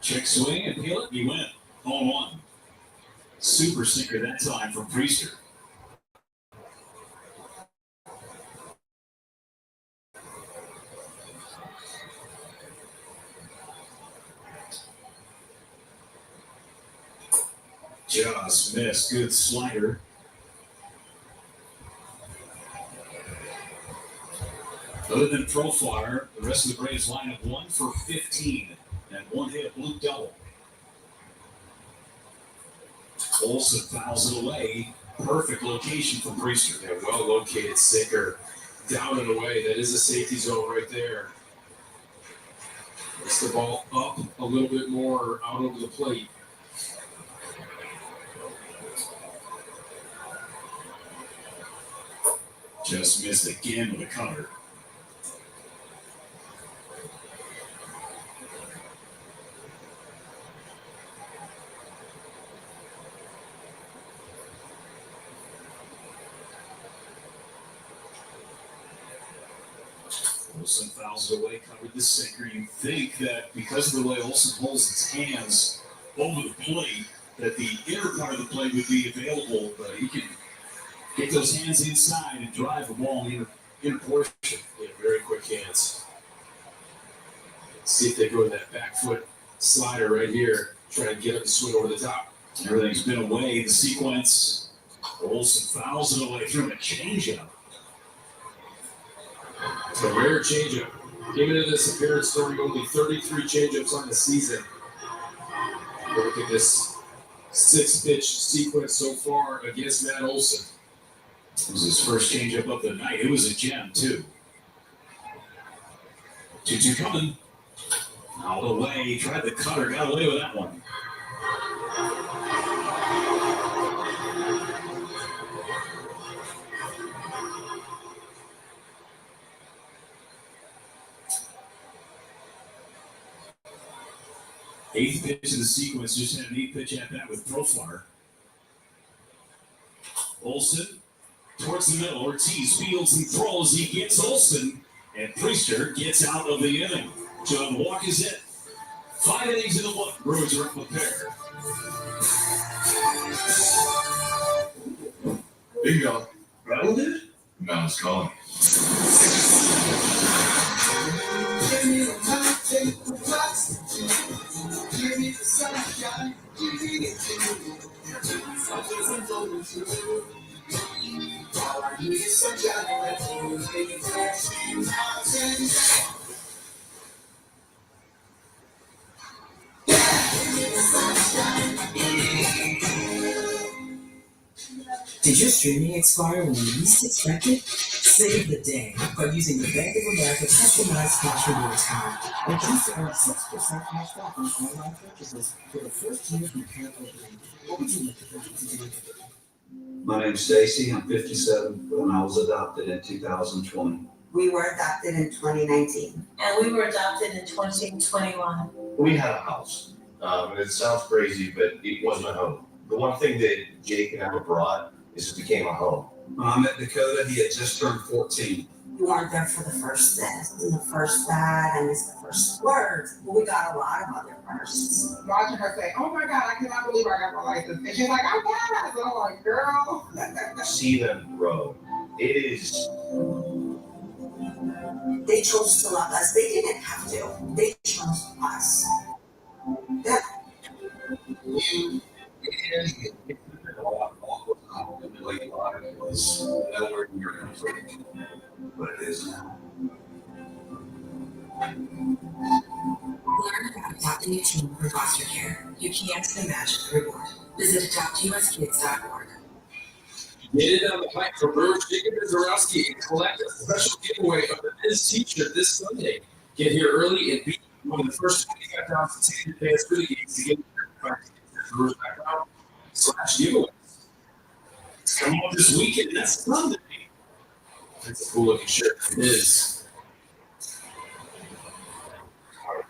Speaker 12: Check swing and peel it. He went 0-1. Super sinker that time from Priester. Just missed. Good slider. Other than Profar, the rest of the Braves lineup 1 for 15 and 1 hit, a blue double. Olson fouls it away. Perfect location for Priester.
Speaker 4: Yeah, well located sinker. Down and away. That is a safety zone right there. Gets the ball up a little bit more out over the plate.
Speaker 12: Just missed again with a cutter. Olsen fouls it away, covered the sinker. You think that because of the way Olsen holds his hands over the plate, that the inner part of the plate would be available, but he can get those hands inside and drive the ball in the inner portion.
Speaker 18: Yeah, very quick hands. Let's see if they go to that back foot slider right here. Try and get up and swing over the top.
Speaker 12: Everything's been away. The sequence. Olsen fouls it away through a changeup.
Speaker 18: It's a rare changeup. Came into this appearance throwing only 33 changeups on the season. Look at this 6-pitch sequence so far against Matt Olsen.
Speaker 12: It was his first changeup of the night. It was a gem, too. 2-2 coming. All the way. Tried the cutter. Got away with that one. Eighth pitch of the sequence, just had an 8-pitch at bat with Profar. Olsen towards the middle. Ortiz fields and throws. He gets Olsen, and Priester gets out of the inning. John Walk is it. 5 innings in the book. Brewers are up a pair.
Speaker 6: Bingo. Rattled it? Mountain's calling.
Speaker 3: Give me the time, take the clocks. Give me the sunshine, give me the all I need is sunshine and let me make flashing mountains.
Speaker 5: Did your streaming expire when you least expected? Save the day by using the Bank of America customized cash rewards card. And choose to earn 6% cash back on online purchases for the first year from parent opening. What would you like the product to do?
Speaker 19: My name's Stacy. I'm 57, and I was adopted in 2020.
Speaker 20: We were adopted in 2019.
Speaker 21: And we were adopted in 2021.
Speaker 22: We had a house. And it sounds crazy, but it wasn't a home. The one thing that Jake and Emma brought is it became a home.
Speaker 19: When I met Dakota, he had just turned 14.
Speaker 20: You weren't there for the first this and the first that and it's the first words. But we got a lot of other firsts.
Speaker 23: Watching her say, "Oh my God, I cannot believe I got my license." And she's like, "I got it." So I'm like, "Girl."
Speaker 22: See them grow. It is.
Speaker 20: They chose to love us. They didn't have to. They chose us. Yeah.
Speaker 19: Was nowhere near perfect, but it is now.
Speaker 5: Learn about adopting a teen from foster care. You can't imagine the reward. Visit adoptuskids.org.
Speaker 18: Get it on the pipe for Brewers Jacob Zarowski and collect a special giveaway of his t-shirt this Sunday. Get here early and be one of the first 25,000 ticket fans for the games to get Brewers.com/giveaway. It's coming up this weekend. That's Sunday. That's a cool looking shirt. It is.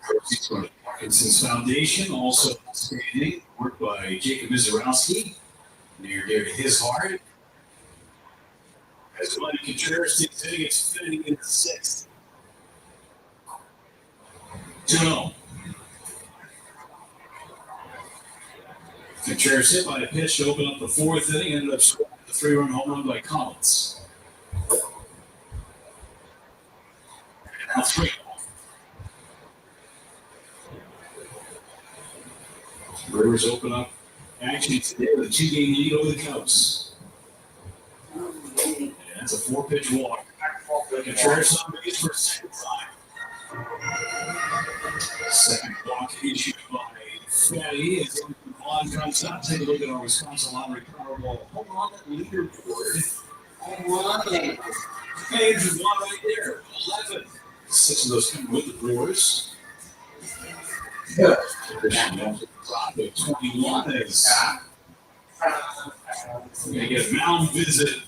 Speaker 12: Proceeds from the Parkinson's Foundation, also outstanding work by Jacob Mizorowski, near dear to his heart. As Lenny Contreras is hitting, it's fitting in the 6th. 2-0. Contreras hit by a pitch to open up the 4th inning, ended up scoring a 3-run home run by Collins. And now 3. Brewers open up action today with a 2-game lead over the Cubs. And that's a 4-pitch walk. Contreras on base for a second time. Second walk issued by Fatty as on comes up. Take a look at our Wisconsin Lottery Powerball home run leaderboard. Page is one right there. 11. 6 of those coming with the Brewers. Yeah. 21 is we're going to get a mound visit.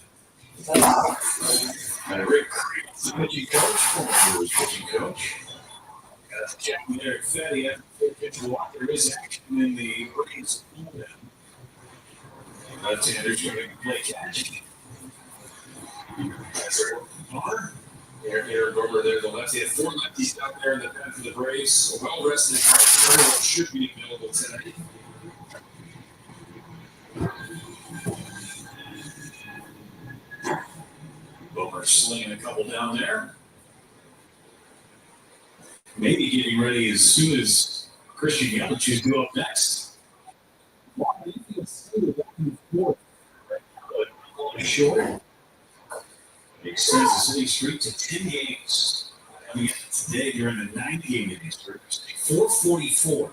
Speaker 12: And Rick Creed, the pitching coach, former Brewers pitching coach. Checking there at Fetty after the pitch walk. There is action in the Braves bullpen. Left-hander's going to play catch. That's Bar.
Speaker 18: Aaron Gormer there, the lefty. Had 4 lefties down there in the pen for the Braves. A well-rested Everyone should be available tonight. Bowler slinging a couple down there. Maybe getting ready as soon as Christian Yelich is due up next. Short. Extends the city streak to 10 games. Coming in today during the 9-game inning streak. 444.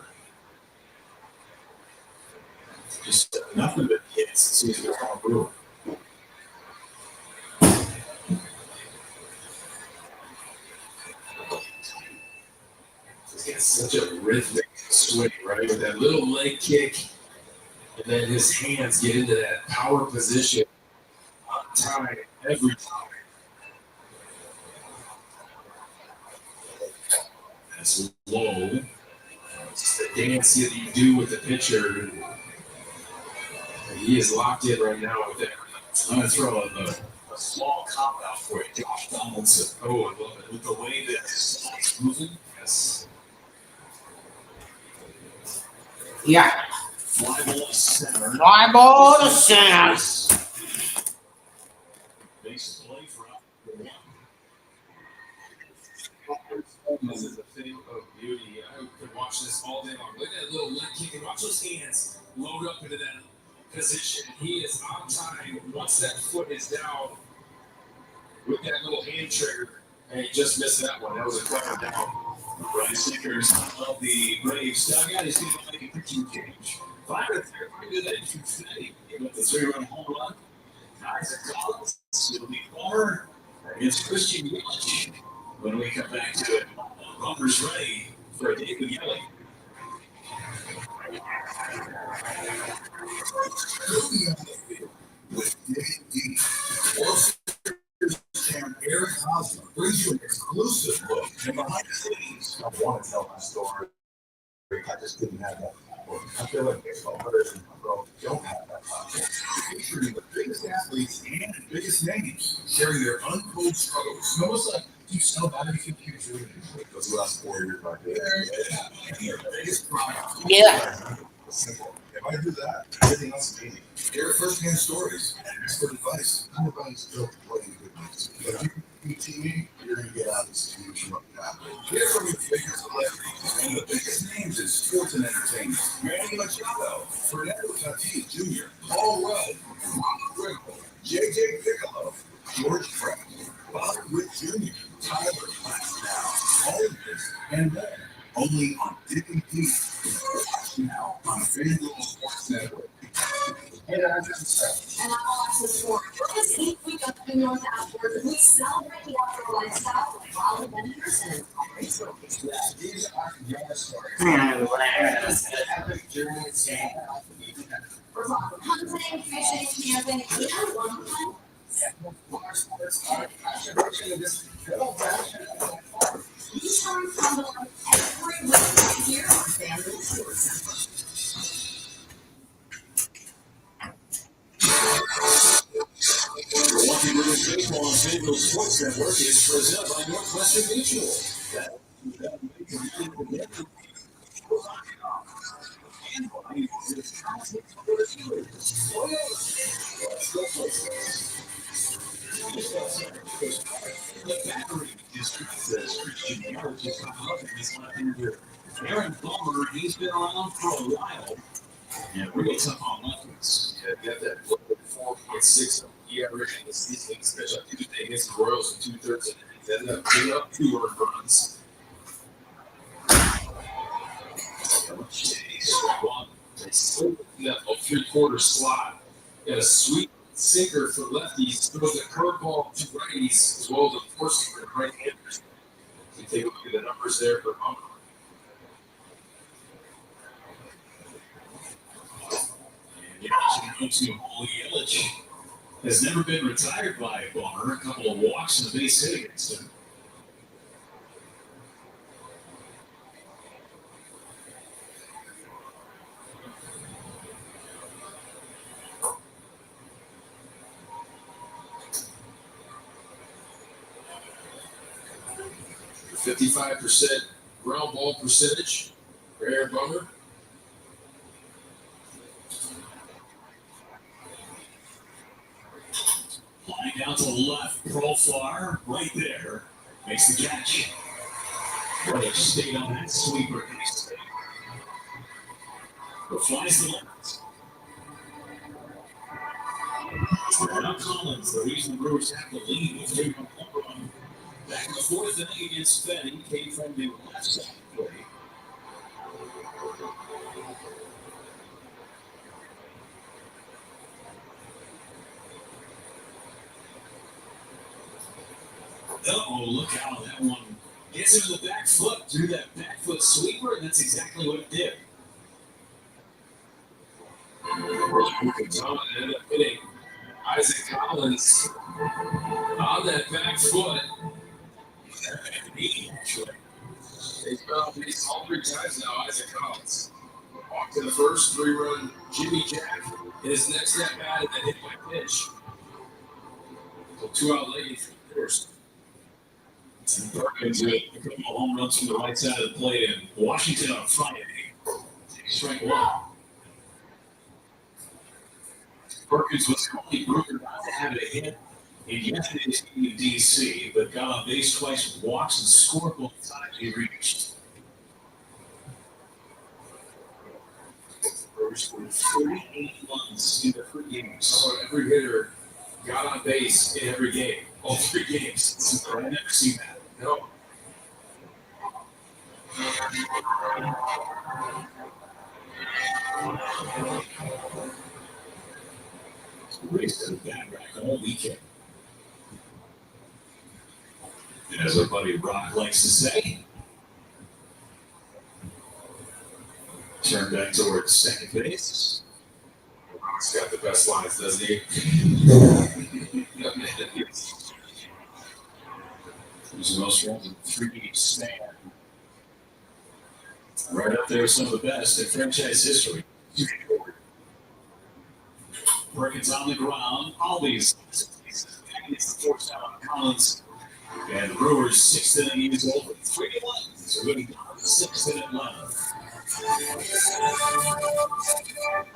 Speaker 18: Just nothing but hits. Seems to come through. He's got such a rhythmic swing, right? With that little leg kick, and then his hands get into that power position on time, every time. That's low. It's the dance that you do with the pitcher. He is locked in right now with that. I'm going to throw a small cop out for you. Josh Donaldson. Oh, I love it. With the way that his is moving. Yes.
Speaker 1: Yeah.
Speaker 18: Fly ball to center.
Speaker 1: Fly ball to center.
Speaker 18: Base play for one. This is a thing of beauty. I could watch this all day long. Look at that little leg kick and watch those hands load up into that position. He is on time. Once that foot is down with that little hand trigger, and he just missed that one. That was a clever down. Brian Sickers of the Braves dugout. He's going to make a pitching change. 5 to 3. Good at 250. With the 3-run home run. Isaac Collins. It'll be Bummer against Christian Yelich. When we come back to it, Bummer's ready for a date with Yelich.
Speaker 3: With Dave and Eric Hosmer brings you an exclusive look at behind the scenes. I want to tell my story. I just didn't have that platform. I feel like baseball players and don't have that platform. Featuring the biggest athletes and biggest names sharing their untold struggles. Melissa, you sell battery computer those last 4 years right there. And their biggest product.
Speaker 1: Yeah.
Speaker 3: Simple. If I do that, everything else is easy. Hear first-hand stories and expert advice. Nobody's built to play good news. But if you can TV, you're going to get out of this situation like that. Hear from your biggest celebrities and the biggest names in sports and entertainment. Manny Machado, Fernando Tatis Jr., Paul Rudd, Ron Griggle, J.J. Piccolo, George Pratt, Bob Witt Jr., Tyler Glasnow, all of this and more. Only on Dipping Deep. Watch now on FanDuel Sports Network.
Speaker 2: And I'm Alexis Ford. This 8th week of the North Outdoors, we celebrate the outdoor lifestyle with wild adventures and great stories.
Speaker 3: These are your stories.
Speaker 2: Epic journeys. We're talking hunting, fishing, camping, even one time.
Speaker 3: Water sports are a contribution to this good old-fashioned farm.
Speaker 2: These stories come to life every week here on FanDuel Sports Network.
Speaker 18: Milwaukee Brewers baseball on FanDuel Sports Network is presented by Northwestern Mutual. The battery district says Christian Yelich is coming up in his left year. Aaron Bummer, he's been around for a while. And really tough on lefties. Got that 4.6 ERA in the season, especially Tuesday against the Royals in 2/3 innings. Ended up giving up 2 earned runs. They still got a 3/4 slot. Got a sweet sinker for lefties. Throws a curveball to righties as well as a force for right-handers. So you take a look at the numbers there for Bummer. Yelich has never been retired by a Bummer. A couple of walks and a base hit against him. 55% ground ball percentage for Aaron Bummer.
Speaker 12: Flying down to the left, Profar, right there, makes the catch. Brother stayed on that sweeper. But flies to the left. Now Collins, the reason the Brewers have the lead with 3-1 run. Back in the fourth inning against Fenny, came from the left side of the plate. Uh-oh, look out. That one gets into the back foot, threw that back foot sweeper, and that's exactly what it did.
Speaker 18: Tom ended up hitting Isaac Collins on that back foot. Actually, he's been on base all 3 times now, Isaac Collins. Walked to the first, 3-run Jimmy Jack. His next at bat and then hit by pitch. So 2-out late for the first.
Speaker 12: Perkins with a couple of home runs from the right side of the plate, and Washington on Friday. Strike one. Perkins was the only Brewer not to have a hit in yesterday's game in D.C., but got on base twice with walks and scored both times he reached. Brewers scored 38 runs in the 3 games.
Speaker 18: How about every hitter got on base in every game? All 3 games.
Speaker 12: I've never seen that.
Speaker 18: No.
Speaker 12: Raced the bat rack all weekend. And as our buddy Rock likes to say, turn back towards second base.
Speaker 18: Rock's got the best lines, doesn't he?
Speaker 12: He's the most runs in 3 games span. Right up there with some of the best in franchise history. Perkins on the ground. All these pieces. It's the force out on Collins. And the Brewers' 6th inning is over. 3-1. So we're going to go to the 6th inning left.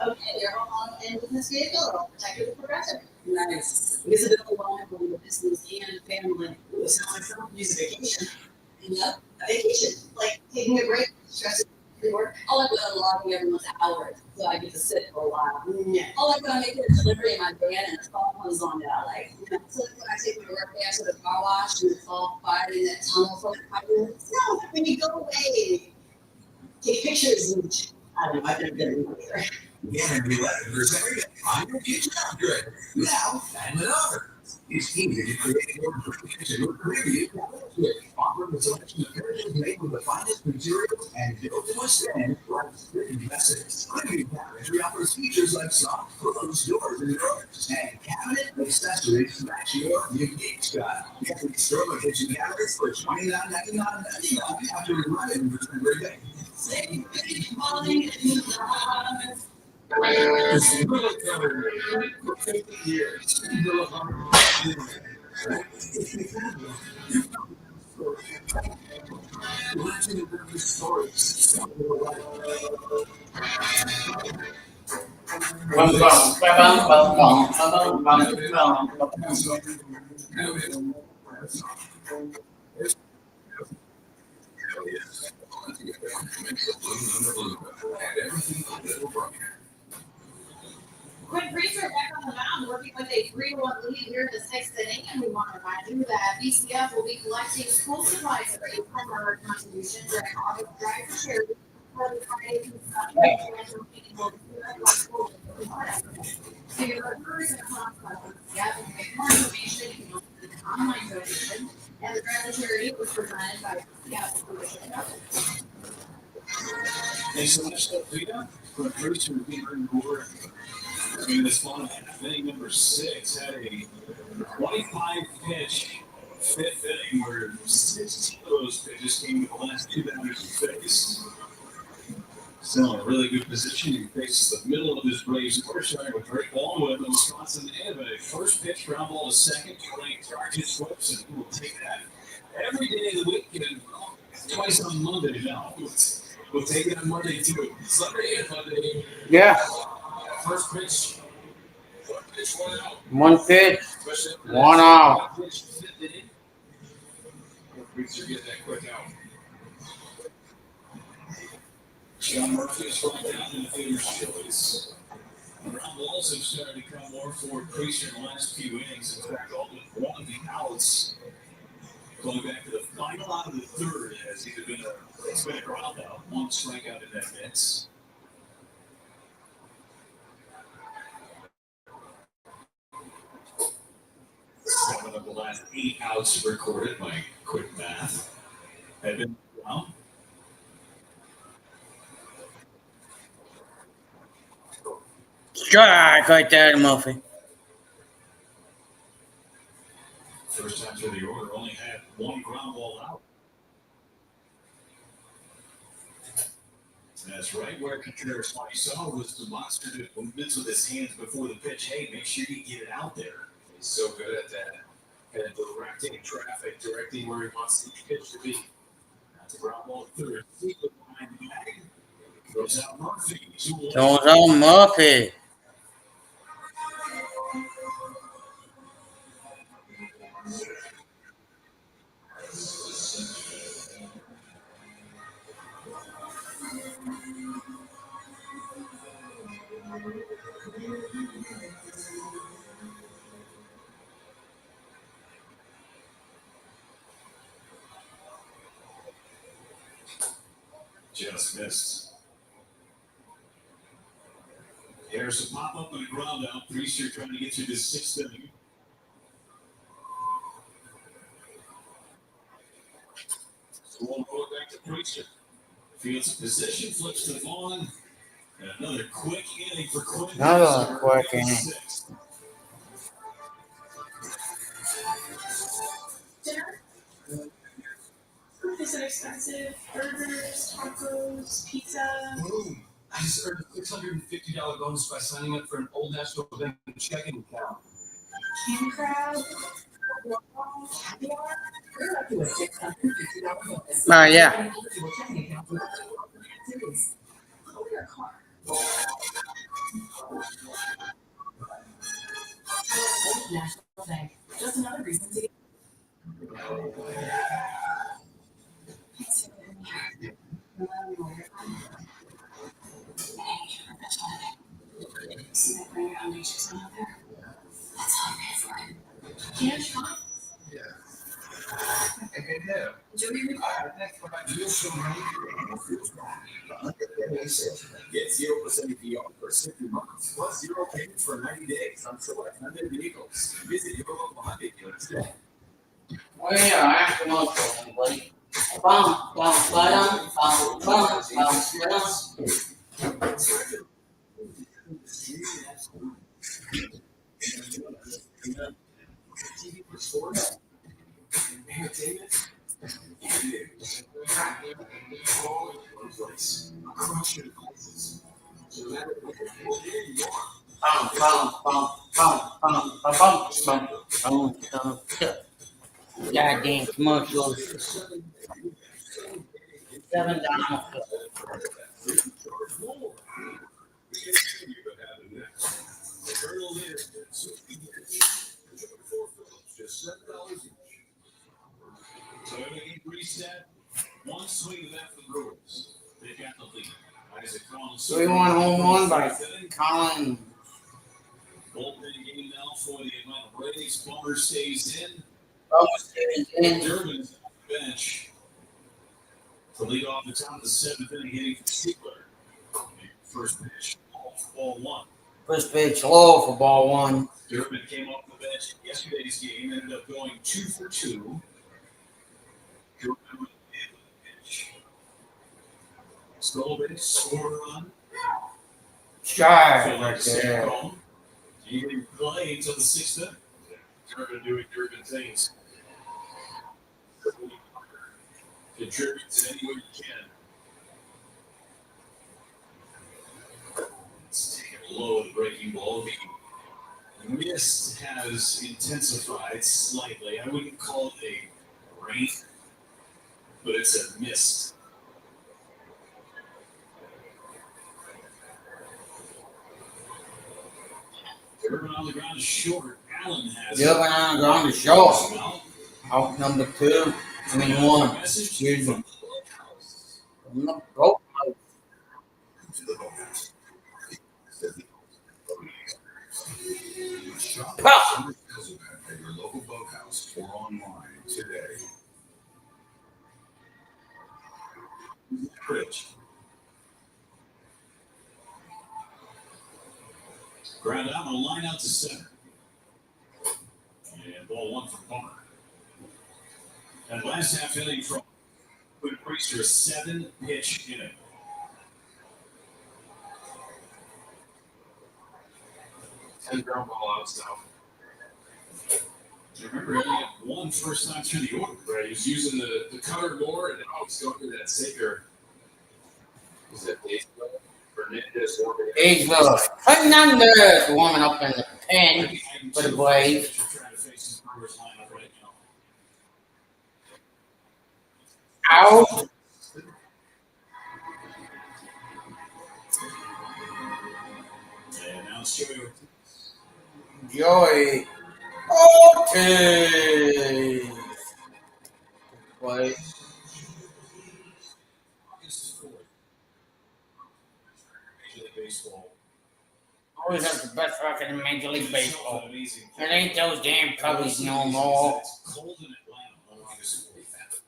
Speaker 7: Okay, you're home in business vehicle, protected and progressive.
Speaker 2: Nice. It's a bit of a long one with business and family. Ooh, it sounds like someone needs a vacation.
Speaker 7: Yep, a vacation, like taking a break, stress free work.
Speaker 2: I like logging everyone's hours so I get to sit for a while.
Speaker 7: Yeah.
Speaker 2: I like when I make a delivery in my van and the phone comes on that. Like,
Speaker 7: So like when I take my work day, I go to the car wash and it's all quiet in that tunnel for like 5 minutes. No, when you go away, take pictures and I don't know, I've never been anywhere.
Speaker 10: Yeah, and we let it every day. I'm your future upgrade. Now, and another. It's easy to create your professional career. Offering a selection of parishes made with the finest materials and built to withstand life's written messages. Cleaning Cabinetry offers features like soft closed doors and drawers and cabinet accessories to match your unique style. Get the Sterling kitchen cabinets for $29.99 after you run it in every day. Save big money in the house.
Speaker 18: It's really covered for 50 years.
Speaker 10: Legend of every stories.
Speaker 8: Quinn Priester back on the mound, working with a 3-1 lead here in the 6th inning, and we want to remind you that BCF will be collecting school supplies for a $10 contribution during August Drive for Charity for the Friday through Sunday. So your Brewers and Constance, yeah, to get more information, you can look at the online donation, and the grant charity was presented by BCF Fruition.
Speaker 12: Thanks so much, Vita. Quinn Priester will be bringing forward. I mean, this one, inning number 6 had a 25-pitch 5th inning where 16 of those pitches came to the last 2 batters he faced. Still in a really good position. He faces the middle of his Braves order, starting with Drake Baldwin with the Wisconsin native. A first pitch, ground ball to second, playing target flips, and he will take that every day of the week and Twice on Monday now. We'll take it on Monday too.
Speaker 18: Sunday and Monday.
Speaker 1: Yeah.
Speaker 18: First pitch. One pitch, one out.
Speaker 1: One pitch,
Speaker 18: Especially after
Speaker 1: one
Speaker 18: that
Speaker 1: out.
Speaker 18: pitch, fifth inning. Brewers are getting that quick out.
Speaker 12: John Murphy is going down in the fielder's choice. Ground balls have started to come more for Priester in the last few innings. In fact, all but one of the outs going back to the final out of the third has either been a ground out, one strikeout in that mix. Seven of the last 8 outs recorded by quick math have been ground.
Speaker 1: Strike right there, Murphy.
Speaker 12: First time through the order, only had one ground ball out. That's right where Contreras what he saw was demonstrative movements with his hands before the pitch. Hey, make sure you get it out there.
Speaker 18: He's so good at that. And directing traffic, directing where he wants each pitch to be.
Speaker 12: That's a ground ball third. Sequel behind the bag. Goes out Murphy.
Speaker 1: Goes out Murphy.
Speaker 12: Just missed. There's a pop up and a ground out. Priester trying to get through this 6th inning. So we'll go back to Priester. Fields position, flips to Vaughn. And another quick inning for Quinn.
Speaker 1: Another quick inning.
Speaker 21: Dinner? Is it expensive? Burgers, tacos, pizza?
Speaker 18: Boom. I just earned a $650 bonus by signing up for an Old National Bank checking account.
Speaker 21: King crab?
Speaker 1: Oh, yeah.
Speaker 5: National Bank. Just another reason to get.
Speaker 2: See that brand new foundation's out there? That's all I paid for it.
Speaker 21: Can you try?
Speaker 18: Yeah. Next one, you'll show me. Get 0% APR for 60 months, plus 0 payments for 90 days on select Hyundai vehicles. Visit your local Hyundai dealer today.
Speaker 1: Well, yeah, I have to know something, buddy. Bum, bum, bum, bum, bum, bum, bum.
Speaker 18: TV for sports, entertainment, and news. All in one place, across your devices. So no matter where you are,
Speaker 1: Bum, bum, bum, bum, bum, bum, bum, bum, bum. Goddamn commercials. $7.
Speaker 12: Just $7 each. Toyota Inc. reset. One swing of that for the Brewers. They got the lead. Isaac Collins.
Speaker 1: 3-1 home run by Colin.
Speaker 12: Bullpen game now for the Atlanta Braves. Bummer stays in. Durbin's on the bench to lead off the top of the 7th inning, hitting for Siegler. First pitch, ball 1.
Speaker 1: First pitch low for ball 1.
Speaker 12: Durbin came off the bench in yesterday's game, ended up going 2 for 2. Durbin with the pitch. Stole a base, scored a run.
Speaker 1: Strike right there.
Speaker 12: He didn't play until the 6th inning. Durbin doing Durbin things. Contributes in any way you can. Let's take it low, the breaking ball. The mist has intensified slightly. I wouldn't call it a rain. but it's a miss. Urban on the ground is short. Allen has it.
Speaker 1: Urban on the ground is short. Out number 2. I mean 1. Excuse me. From the boathouse.
Speaker 6: Shop
Speaker 1: Pah!
Speaker 6: at your local boathouse or online today.
Speaker 12: Rich. Ground out on a line out to center. And ball 1 for Bummer. And last half inning from Quinn Priester, a 7-pitch inning.
Speaker 18: And ground ball outs now.
Speaker 12: Remember, he only had 1 first time through the order.
Speaker 18: Right, he was using the cutter more, and now he's going through that sinker. Is that Daysville? Fernandez warming up.
Speaker 1: Daysville. Fernandez warming up in the pen for the Braves. Out.
Speaker 12: And now it's Joey
Speaker 1: Joey Ortiz. Play.
Speaker 12: Baseball.
Speaker 1: Always has the best record in Major League Baseball. It ain't those damn Cubbies no more.
Speaker 12: It's cold in Atlanta on August 4th.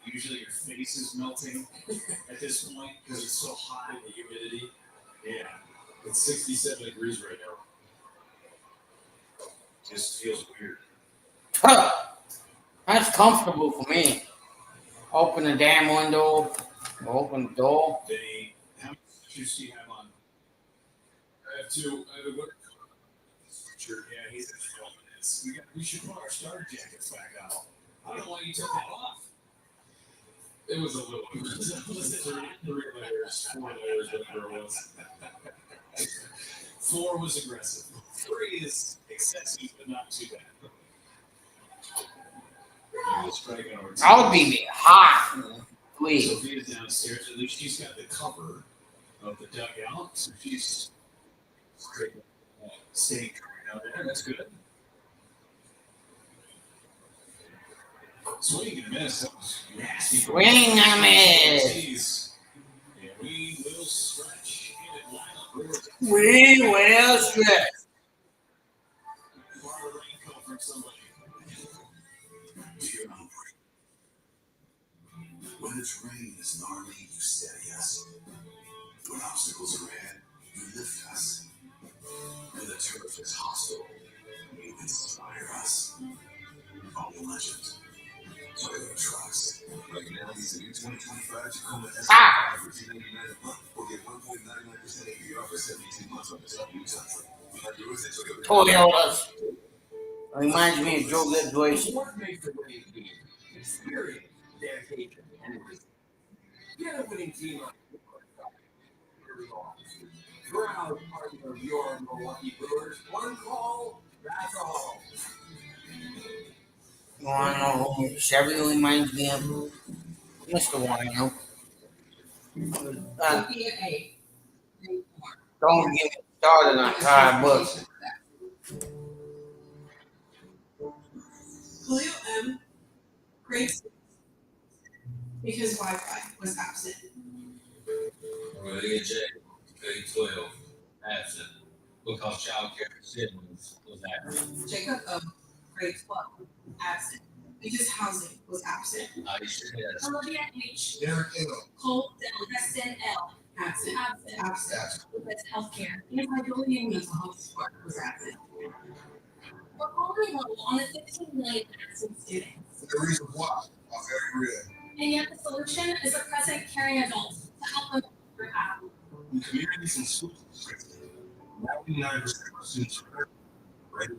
Speaker 12: Usually your face is melting at this point because it's so hot in the humidity. Yeah,
Speaker 18: It's 67 degrees right now.
Speaker 12: just feels weird.
Speaker 1: Huh. That's comfortable for me. Open the damn window. Open the door.
Speaker 12: Vinny, how many pictures do you have on?
Speaker 18: I have 2. I have a winter coat.
Speaker 12: Sure, yeah, he's in filming this. We should put our starter jackets back out. I don't know why you took that off.
Speaker 18: It was a little. It was 3 layers, 4 layers, whatever it was.
Speaker 12: 4 was aggressive. 3 is excessive, but not too bad.
Speaker 1: I'll be hot. Please.
Speaker 12: Sophia's downstairs. At least she's got the cover of the dugout, so she's staying down there. That's good. Swing and a miss. That was nasty.
Speaker 1: Swing and a miss.
Speaker 12: And we will stretch in Atlanta.
Speaker 1: We will stretch.
Speaker 12: Borrow a raincoat from somebody.
Speaker 6: Dear hungry. When the terrain is gnarly, you steady us. When obstacles are ahead, you lift us. When the turf is hostile, you inspire us. All the legend. Toyota Truist. Right now, he's the new 2025 Tacoma S for $299 a month. Or get 1.99% APR for 72 months on the top new Tundra.
Speaker 1: Toyotas. Reminds me of Joe Goodvoice.
Speaker 9: What makes the winning team? Experience, dedication, and wisdom. Get a winning team on proud partner of your Milwaukee Brewers. One call, that's all.
Speaker 1: You want to know who Chevy reminds me of? Mr. Wino. Don't get me started on Ty Bush.
Speaker 11: Julio M. grade 6 because Wi-Fi was absent.
Speaker 13: Lydia J. grade 12 absent because child care siblings was absent.
Speaker 11: Jacob O. grade 12 absent because housing was absent.
Speaker 13: Aisha S.
Speaker 11: Olivia H.
Speaker 13: Derek L.
Speaker 11: Cole L. Preston L. absent. Absent. Because healthcare and bullying mental health support was absent. We're only low on the 15 million absent students.
Speaker 6: The reason why are very real.
Speaker 11: And yet the solution is a present caring adult to help them through out.
Speaker 12: In communities and school districts, 99% of students are ready.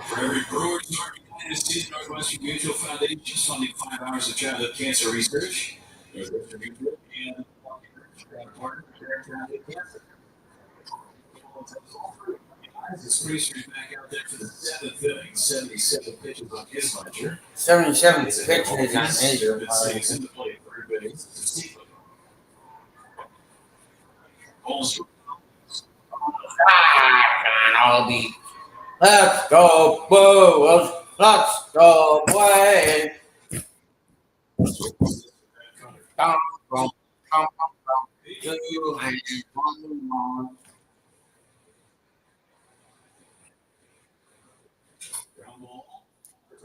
Speaker 12: For every Brewer target this season, Northwestern Mutual Foundation is funding 5 hours of childhood cancer research. Northwestern Mutual and partner for childhood cancer. It's Priest back out there for the 7th inning. 77 pitches on his ledger.
Speaker 1: 77 pitches on his
Speaker 12: Six in the plate for third base. Balls.
Speaker 1: I'll be. Let's go, Brewers. Let's go, away. Come, come, come, come. You and one more.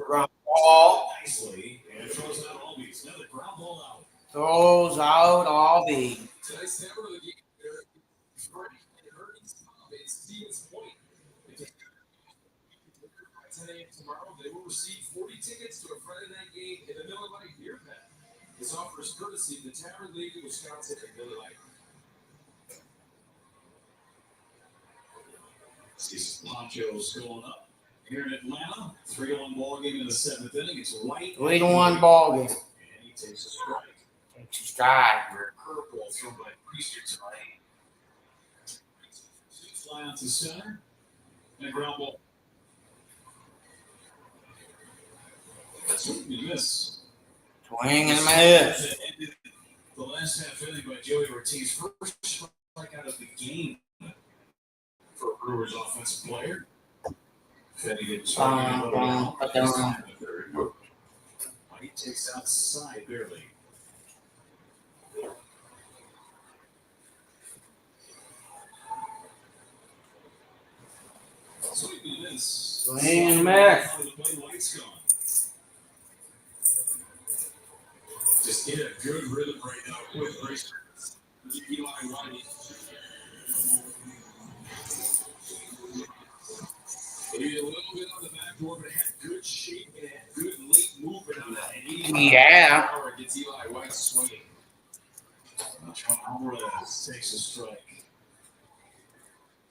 Speaker 1: Ground ball.
Speaker 12: Nicely. And throws out all these. Another ground ball out.
Speaker 1: Throws out all the.
Speaker 4: Tonight's number of the game, Stevens Point. 10 a.m. tomorrow, they will receive 40 tickets to a Friday night game in the Miller Lite Beer Pen. This offer is courtesy of the Tavern League of Wisconsin and Miller Lite.
Speaker 12: See some ponchos going up here in Atlanta. 3-1 ball game in the 7th inning. It's White.
Speaker 1: 3-1 ball game.
Speaker 12: And he takes a strike.
Speaker 1: Takes a strike.
Speaker 12: Curveball thrown by Priester tonight. Fly out to center. And a ground ball. Swing and miss.
Speaker 1: Swing and miss.
Speaker 12: The last half inning by Joey Ortiz. First strike out of the game for a Brewers offensive player. Fetty didn't strike He takes outside barely. Swing and miss.
Speaker 1: Swing and miss.
Speaker 12: Light's gone. Just get a good rhythm right now with Racer. Eli White. Maybe a little bit on the backboard, but it had good shape and had good late movement on that.
Speaker 1: Yeah.
Speaker 12: Power gets Eli White swinging. Alvarez takes a strike.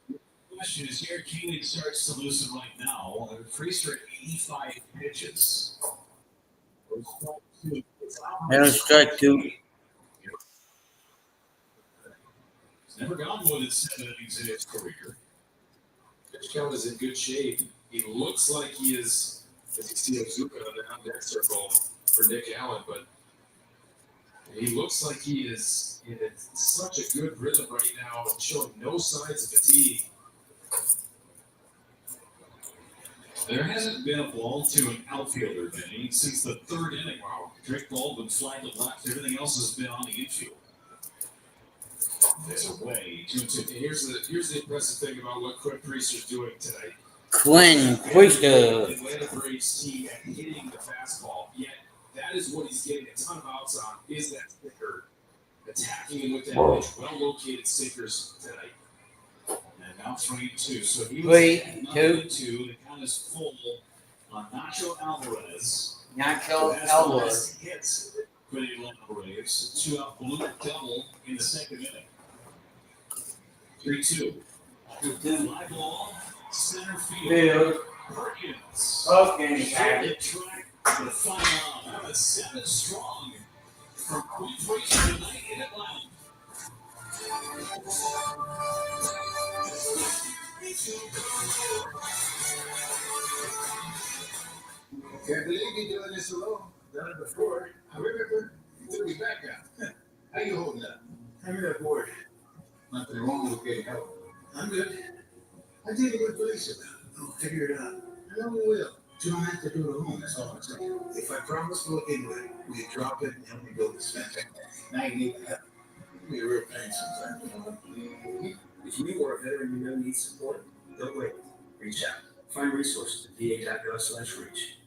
Speaker 12: The question is here, Koenig starts to loosen right now. Priester at 85 pitches.
Speaker 1: There's strike 2.
Speaker 12: He's never gone more than 7 innings in his career.
Speaker 4: Pitch count is in good shape. He looks like he is, as you see Ozuka on the on-deck circle for Nick Allen, but he looks like he is in such a good rhythm right now, showing no signs of fatigue.
Speaker 12: There hasn't been a ball to an outfielder, Vinny, since the 3rd inning. Wow. Drake Baldwin flagged to left. Everything else has been on the infield. There's a way. 2-2.
Speaker 4: Here's the impressive thing about what Quinn Priester's doing tonight.
Speaker 1: Quinn Priester.
Speaker 4: Atlanta Braves team at hitting the fastball, yet that is what he's getting a ton of outs on, is that sinker. Attacking him with that pitch, well-located sinkers tonight.
Speaker 12: And now 3-2. So he was
Speaker 1: 3-2.
Speaker 12: The count is full on Nacho Alvarez.
Speaker 1: Nacho Alvarez.
Speaker 12: Hits for the Atlanta Braves. 2-out blue double in the 2nd inning. 3-2. Fly ball, center field. Perkins.
Speaker 1: Okay,
Speaker 12: Track the final out. 7 strong from Quinn Priester tonight in Atlanta.
Speaker 3: Can't believe you're doing this alone. Done it before. I remember you took me back out. How you holding up? I'm in a board. Nothing wrong with getting help. I'm good. I think a good place now. I'll figure it out. I know we will. You don't have to do it alone, that's all I'm saying. If I promise to look into it, we drop it and help me build this fence. Now you need help. It'll be a real pain sometimes, you know.
Speaker 14: If you or a veteran you know needs support, don't wait. Reach out. Find resources at va.gov/reach.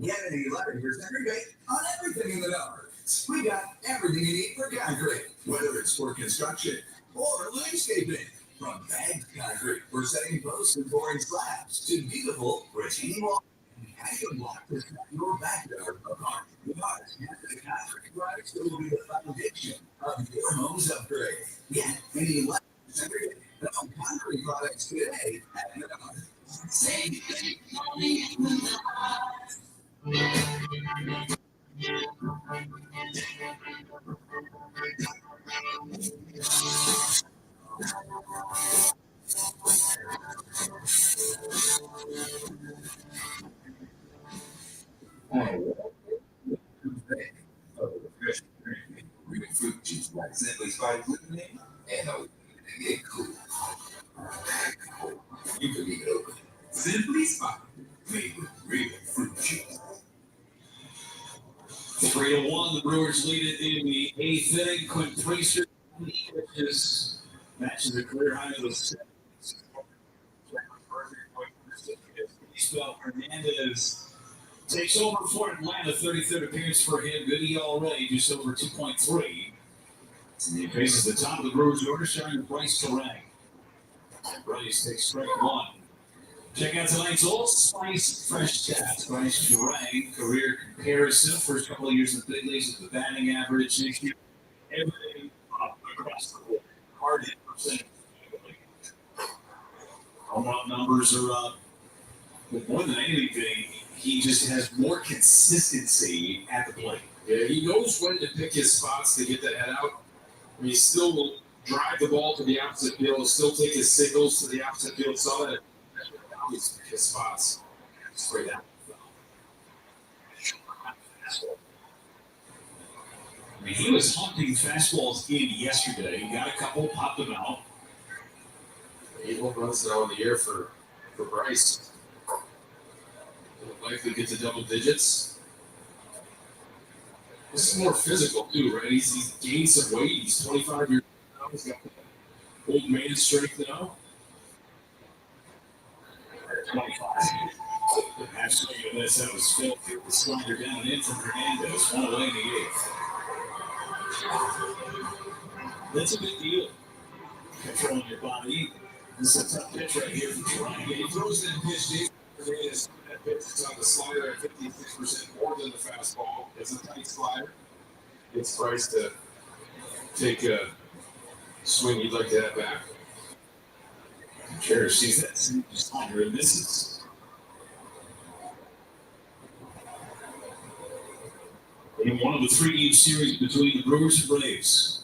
Speaker 3: Get an 11 every day on everything in the number. We got everything you need for concrete, whether it's for construction or landscaping. From bagged concrete for setting posts and pouring slabs to beautiful retaining wall and patio block to set your backyard apart. The concrete products that will be the foundation of your home's upgrade. Get any less every day on concrete products today at the number. Save
Speaker 6: Fruit juice like Simply Spiked Lemonade and get cool. You can leave it open. Simply Spiked, made with real fruit juice.
Speaker 12: 3-1, the Brewers lead it in the 8th inning. Quinn Priester matches a career high of 7. Isabel Hernandez takes over for Atlanta, 33rd appearance for him. Good ERA, just over 2.3. And he faces the top of the Brewers order, starting Bryce Terang. And Bryce takes strike 1. Check out tonight's Old Spice Fresh Stats. Bryce Terang, career comparison. First couple of years in the big leagues with the batting average. Next year, everything up across the board. Hard hit percentage. Home run numbers are up. But more than anything, he just has more consistency at the plate.
Speaker 18: Yeah, he knows when to pick his spots to get the head out. He still will drive the ball to the opposite field, still take his signals to the opposite field. Saw that his spots straight out.
Speaker 12: I mean, he was hunting fastballs in yesterday. He got a couple, popped them out.
Speaker 18: 8 home runs now in the year for Bryce. He'll likely get to double digits. This is more physical too, right? He's gained some weight. He's 25 years old now. He's got old man strength now.
Speaker 12: 25. Actually, this that was filthy. The slider down and in from Hernandez. One away in the 8th. That's a big deal. Controlling your body. This is a tough pitch right here for Ryan.
Speaker 18: He throws that pitch deep. That pitch is on the slider at 56% more than the fastball. It's a tight slider. It's Bryce to take a swing he'd like to have back.
Speaker 12: Cherish sees that slider and misses. In one of the 3-game series between the Brewers and Braves.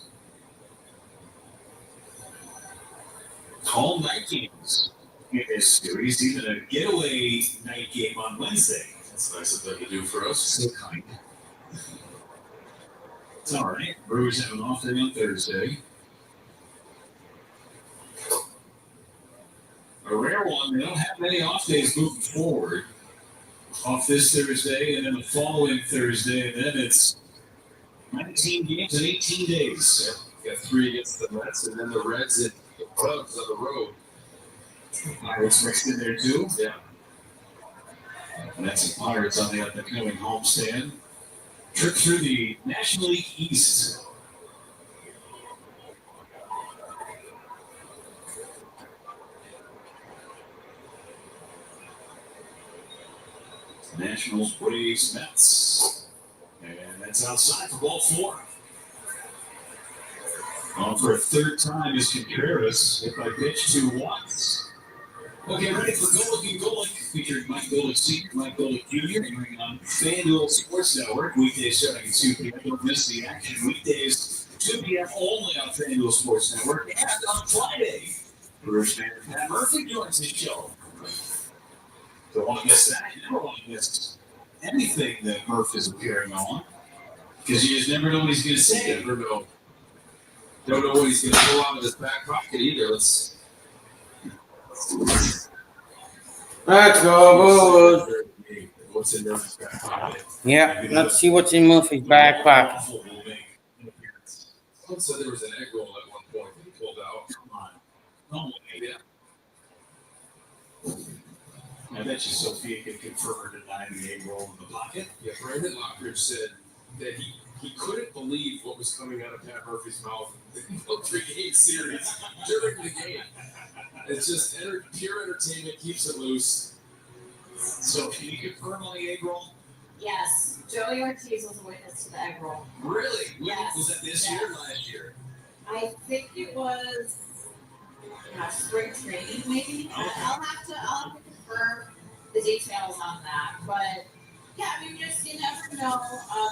Speaker 12: All night games in this series, even a getaway night game on Wednesday.
Speaker 18: That's nice of them to do for us.
Speaker 12: So kind. It's all right. Brewers have an off day on Thursday. A rare one. They don't have many off days moving forward. Off this Thursday, and then the following Thursday, and then it's 19 games in 18 days.
Speaker 18: Yeah, got 3 against the Mets, and then the Reds and the Cubs on the road.
Speaker 12: Pirates mixed in there too.
Speaker 18: Yeah.
Speaker 12: And that's the Pirates on the up-and-coming homestand. Trip through the National League East. Nationals, Braves, Mets. And that's outside for ball 4. On for a third time is Contreras. Hit by pitch 2 once. Okay, ready for Golick, featuring Mike Golick Sr., Mike Golick Jr., airing on FanDuel Sports Network. Weekdays starting at 2 p.m. Don't miss the action. Weekdays, 2 p.m. only on FanDuel Sports Network. And on Friday, Brewers fan Pat Murphy joins his show. Don't want to miss that. You never want to miss anything that Murph is appearing on, because you just never know what he's going to say.
Speaker 18: Never know. Don't know what he's going to pull out of his back pocket either. Let's
Speaker 1: go, Bulls.
Speaker 18: What's in Murphy's back pocket?
Speaker 1: Yeah, let's see what's in Murphy's back pocket.
Speaker 18: Someone said there was an egg roll at one point that he pulled out.
Speaker 12: Come on. No way.
Speaker 18: Yeah.
Speaker 12: I bet you Sophia could confirm or deny the egg roll in the pocket.
Speaker 18: Yeah, Brandon Lockridge said that he couldn't believe what was coming out of Pat Murphy's mouth in the 3-game series during the game. It's just pure entertainment, keeps it loose.
Speaker 12: So can you confirm on the egg roll?
Speaker 8: Yes, Joey Ortiz was a witness to the egg roll.
Speaker 12: Really?
Speaker 8: Yes.
Speaker 12: Was that this year or last year?
Speaker 8: I think it was spring training, maybe. I'll have to confirm the details on that, but Yeah, I mean, you never know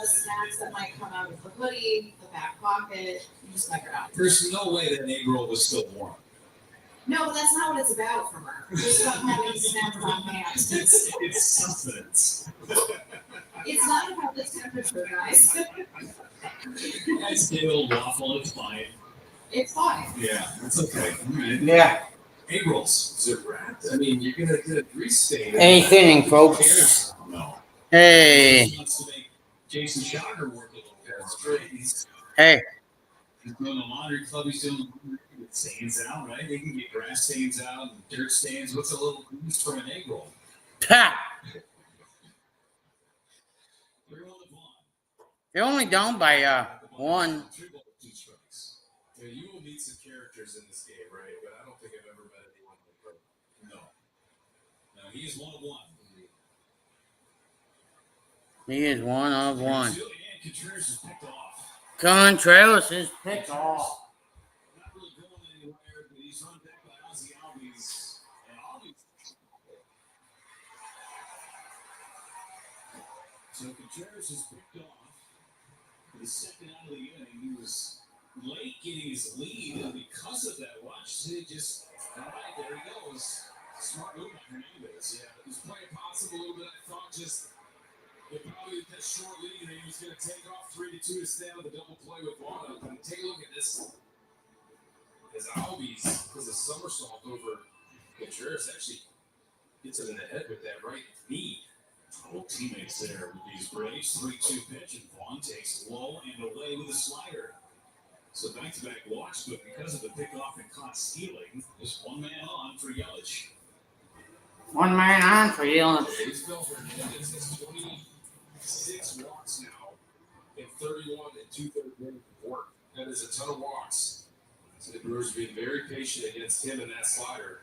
Speaker 8: the snacks that might come out of the hoodie, the back pocket. You just never know.
Speaker 12: There's no way that egg roll was still warm.
Speaker 8: No, but that's not what it's about for her. It's about having snacks on hand.
Speaker 12: It's sustenance.
Speaker 8: It's not about the temperature, guys.
Speaker 12: Nice little waffle, it's fine.
Speaker 8: It's fine.
Speaker 12: Yeah, it's okay. Right.
Speaker 1: Yeah.
Speaker 12: Egg rolls. Is it wrapped? I mean, you're gonna get a grease stain.
Speaker 1: Anything, folks.
Speaker 12: No.
Speaker 1: Hey.
Speaker 12: He wants to make Jason Schauger work a little bit. That's great. He's
Speaker 1: Hey.
Speaker 12: doing the laundry club. He's doing the stains out, right? They can get grass stains out, and dirt stains. What's a little grease from an egg roll?
Speaker 1: Ha! They're only down by one.
Speaker 12: Yeah, you will meet some characters in this game, right? But I don't think I've ever met anyone like her. No. No, he is one of one.
Speaker 1: He is one of one.
Speaker 12: And Contreras is picked off.
Speaker 1: Contreras is picked off.
Speaker 12: Not really going anywhere, but he's run back by Ozzy Albies. And Albies. So Contreras is picked off. For the second out of the inning, he was late getting his lead, and because of that, watch it just, all right, there he goes. Smart move by Hernandez. Yeah, it was playing possible a little bit. I thought just, it probably that short lead, and he was going to take off 3-2 to stay on the double play with Vaughn. But take a look at this. As Albies does a somersault over Contreras, actually gets him in the head with that right knee. Old teammates there with these Braves. 3-2 pitch, and Vaughn takes low and away with a slider. So back-to-back walks, but because of the pickoff and caught stealing, just one man on for Yelich.
Speaker 1: One man on for Yelich.
Speaker 12: Isabel Hernandez has 26 walks now in 31 and 2/3 innings of work. That is a ton of walks. So the Brewers are being very patient against him and that slider.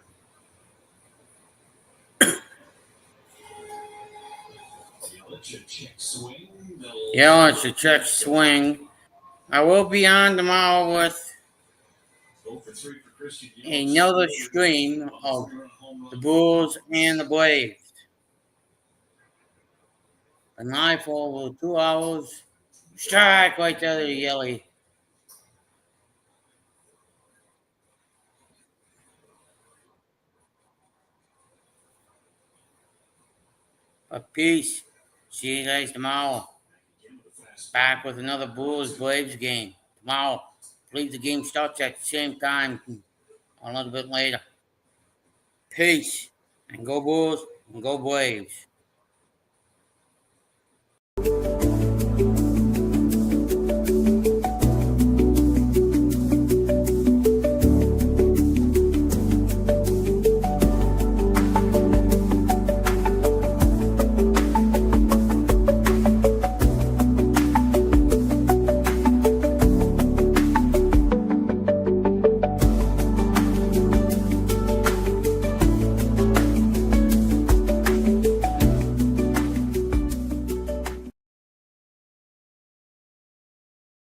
Speaker 12: Yelich, a check swing.
Speaker 1: Yelich, a check swing. I will be on tomorrow with another stream of the Bulls and the Braves. A night for over 2 hours. Strike right there to Yelly. But peace. See you guys tomorrow. Back with another Bulls Braves game. Tomorrow. I believe the game starts at the same time. A little bit later. Peace. And go Bulls and go Braves.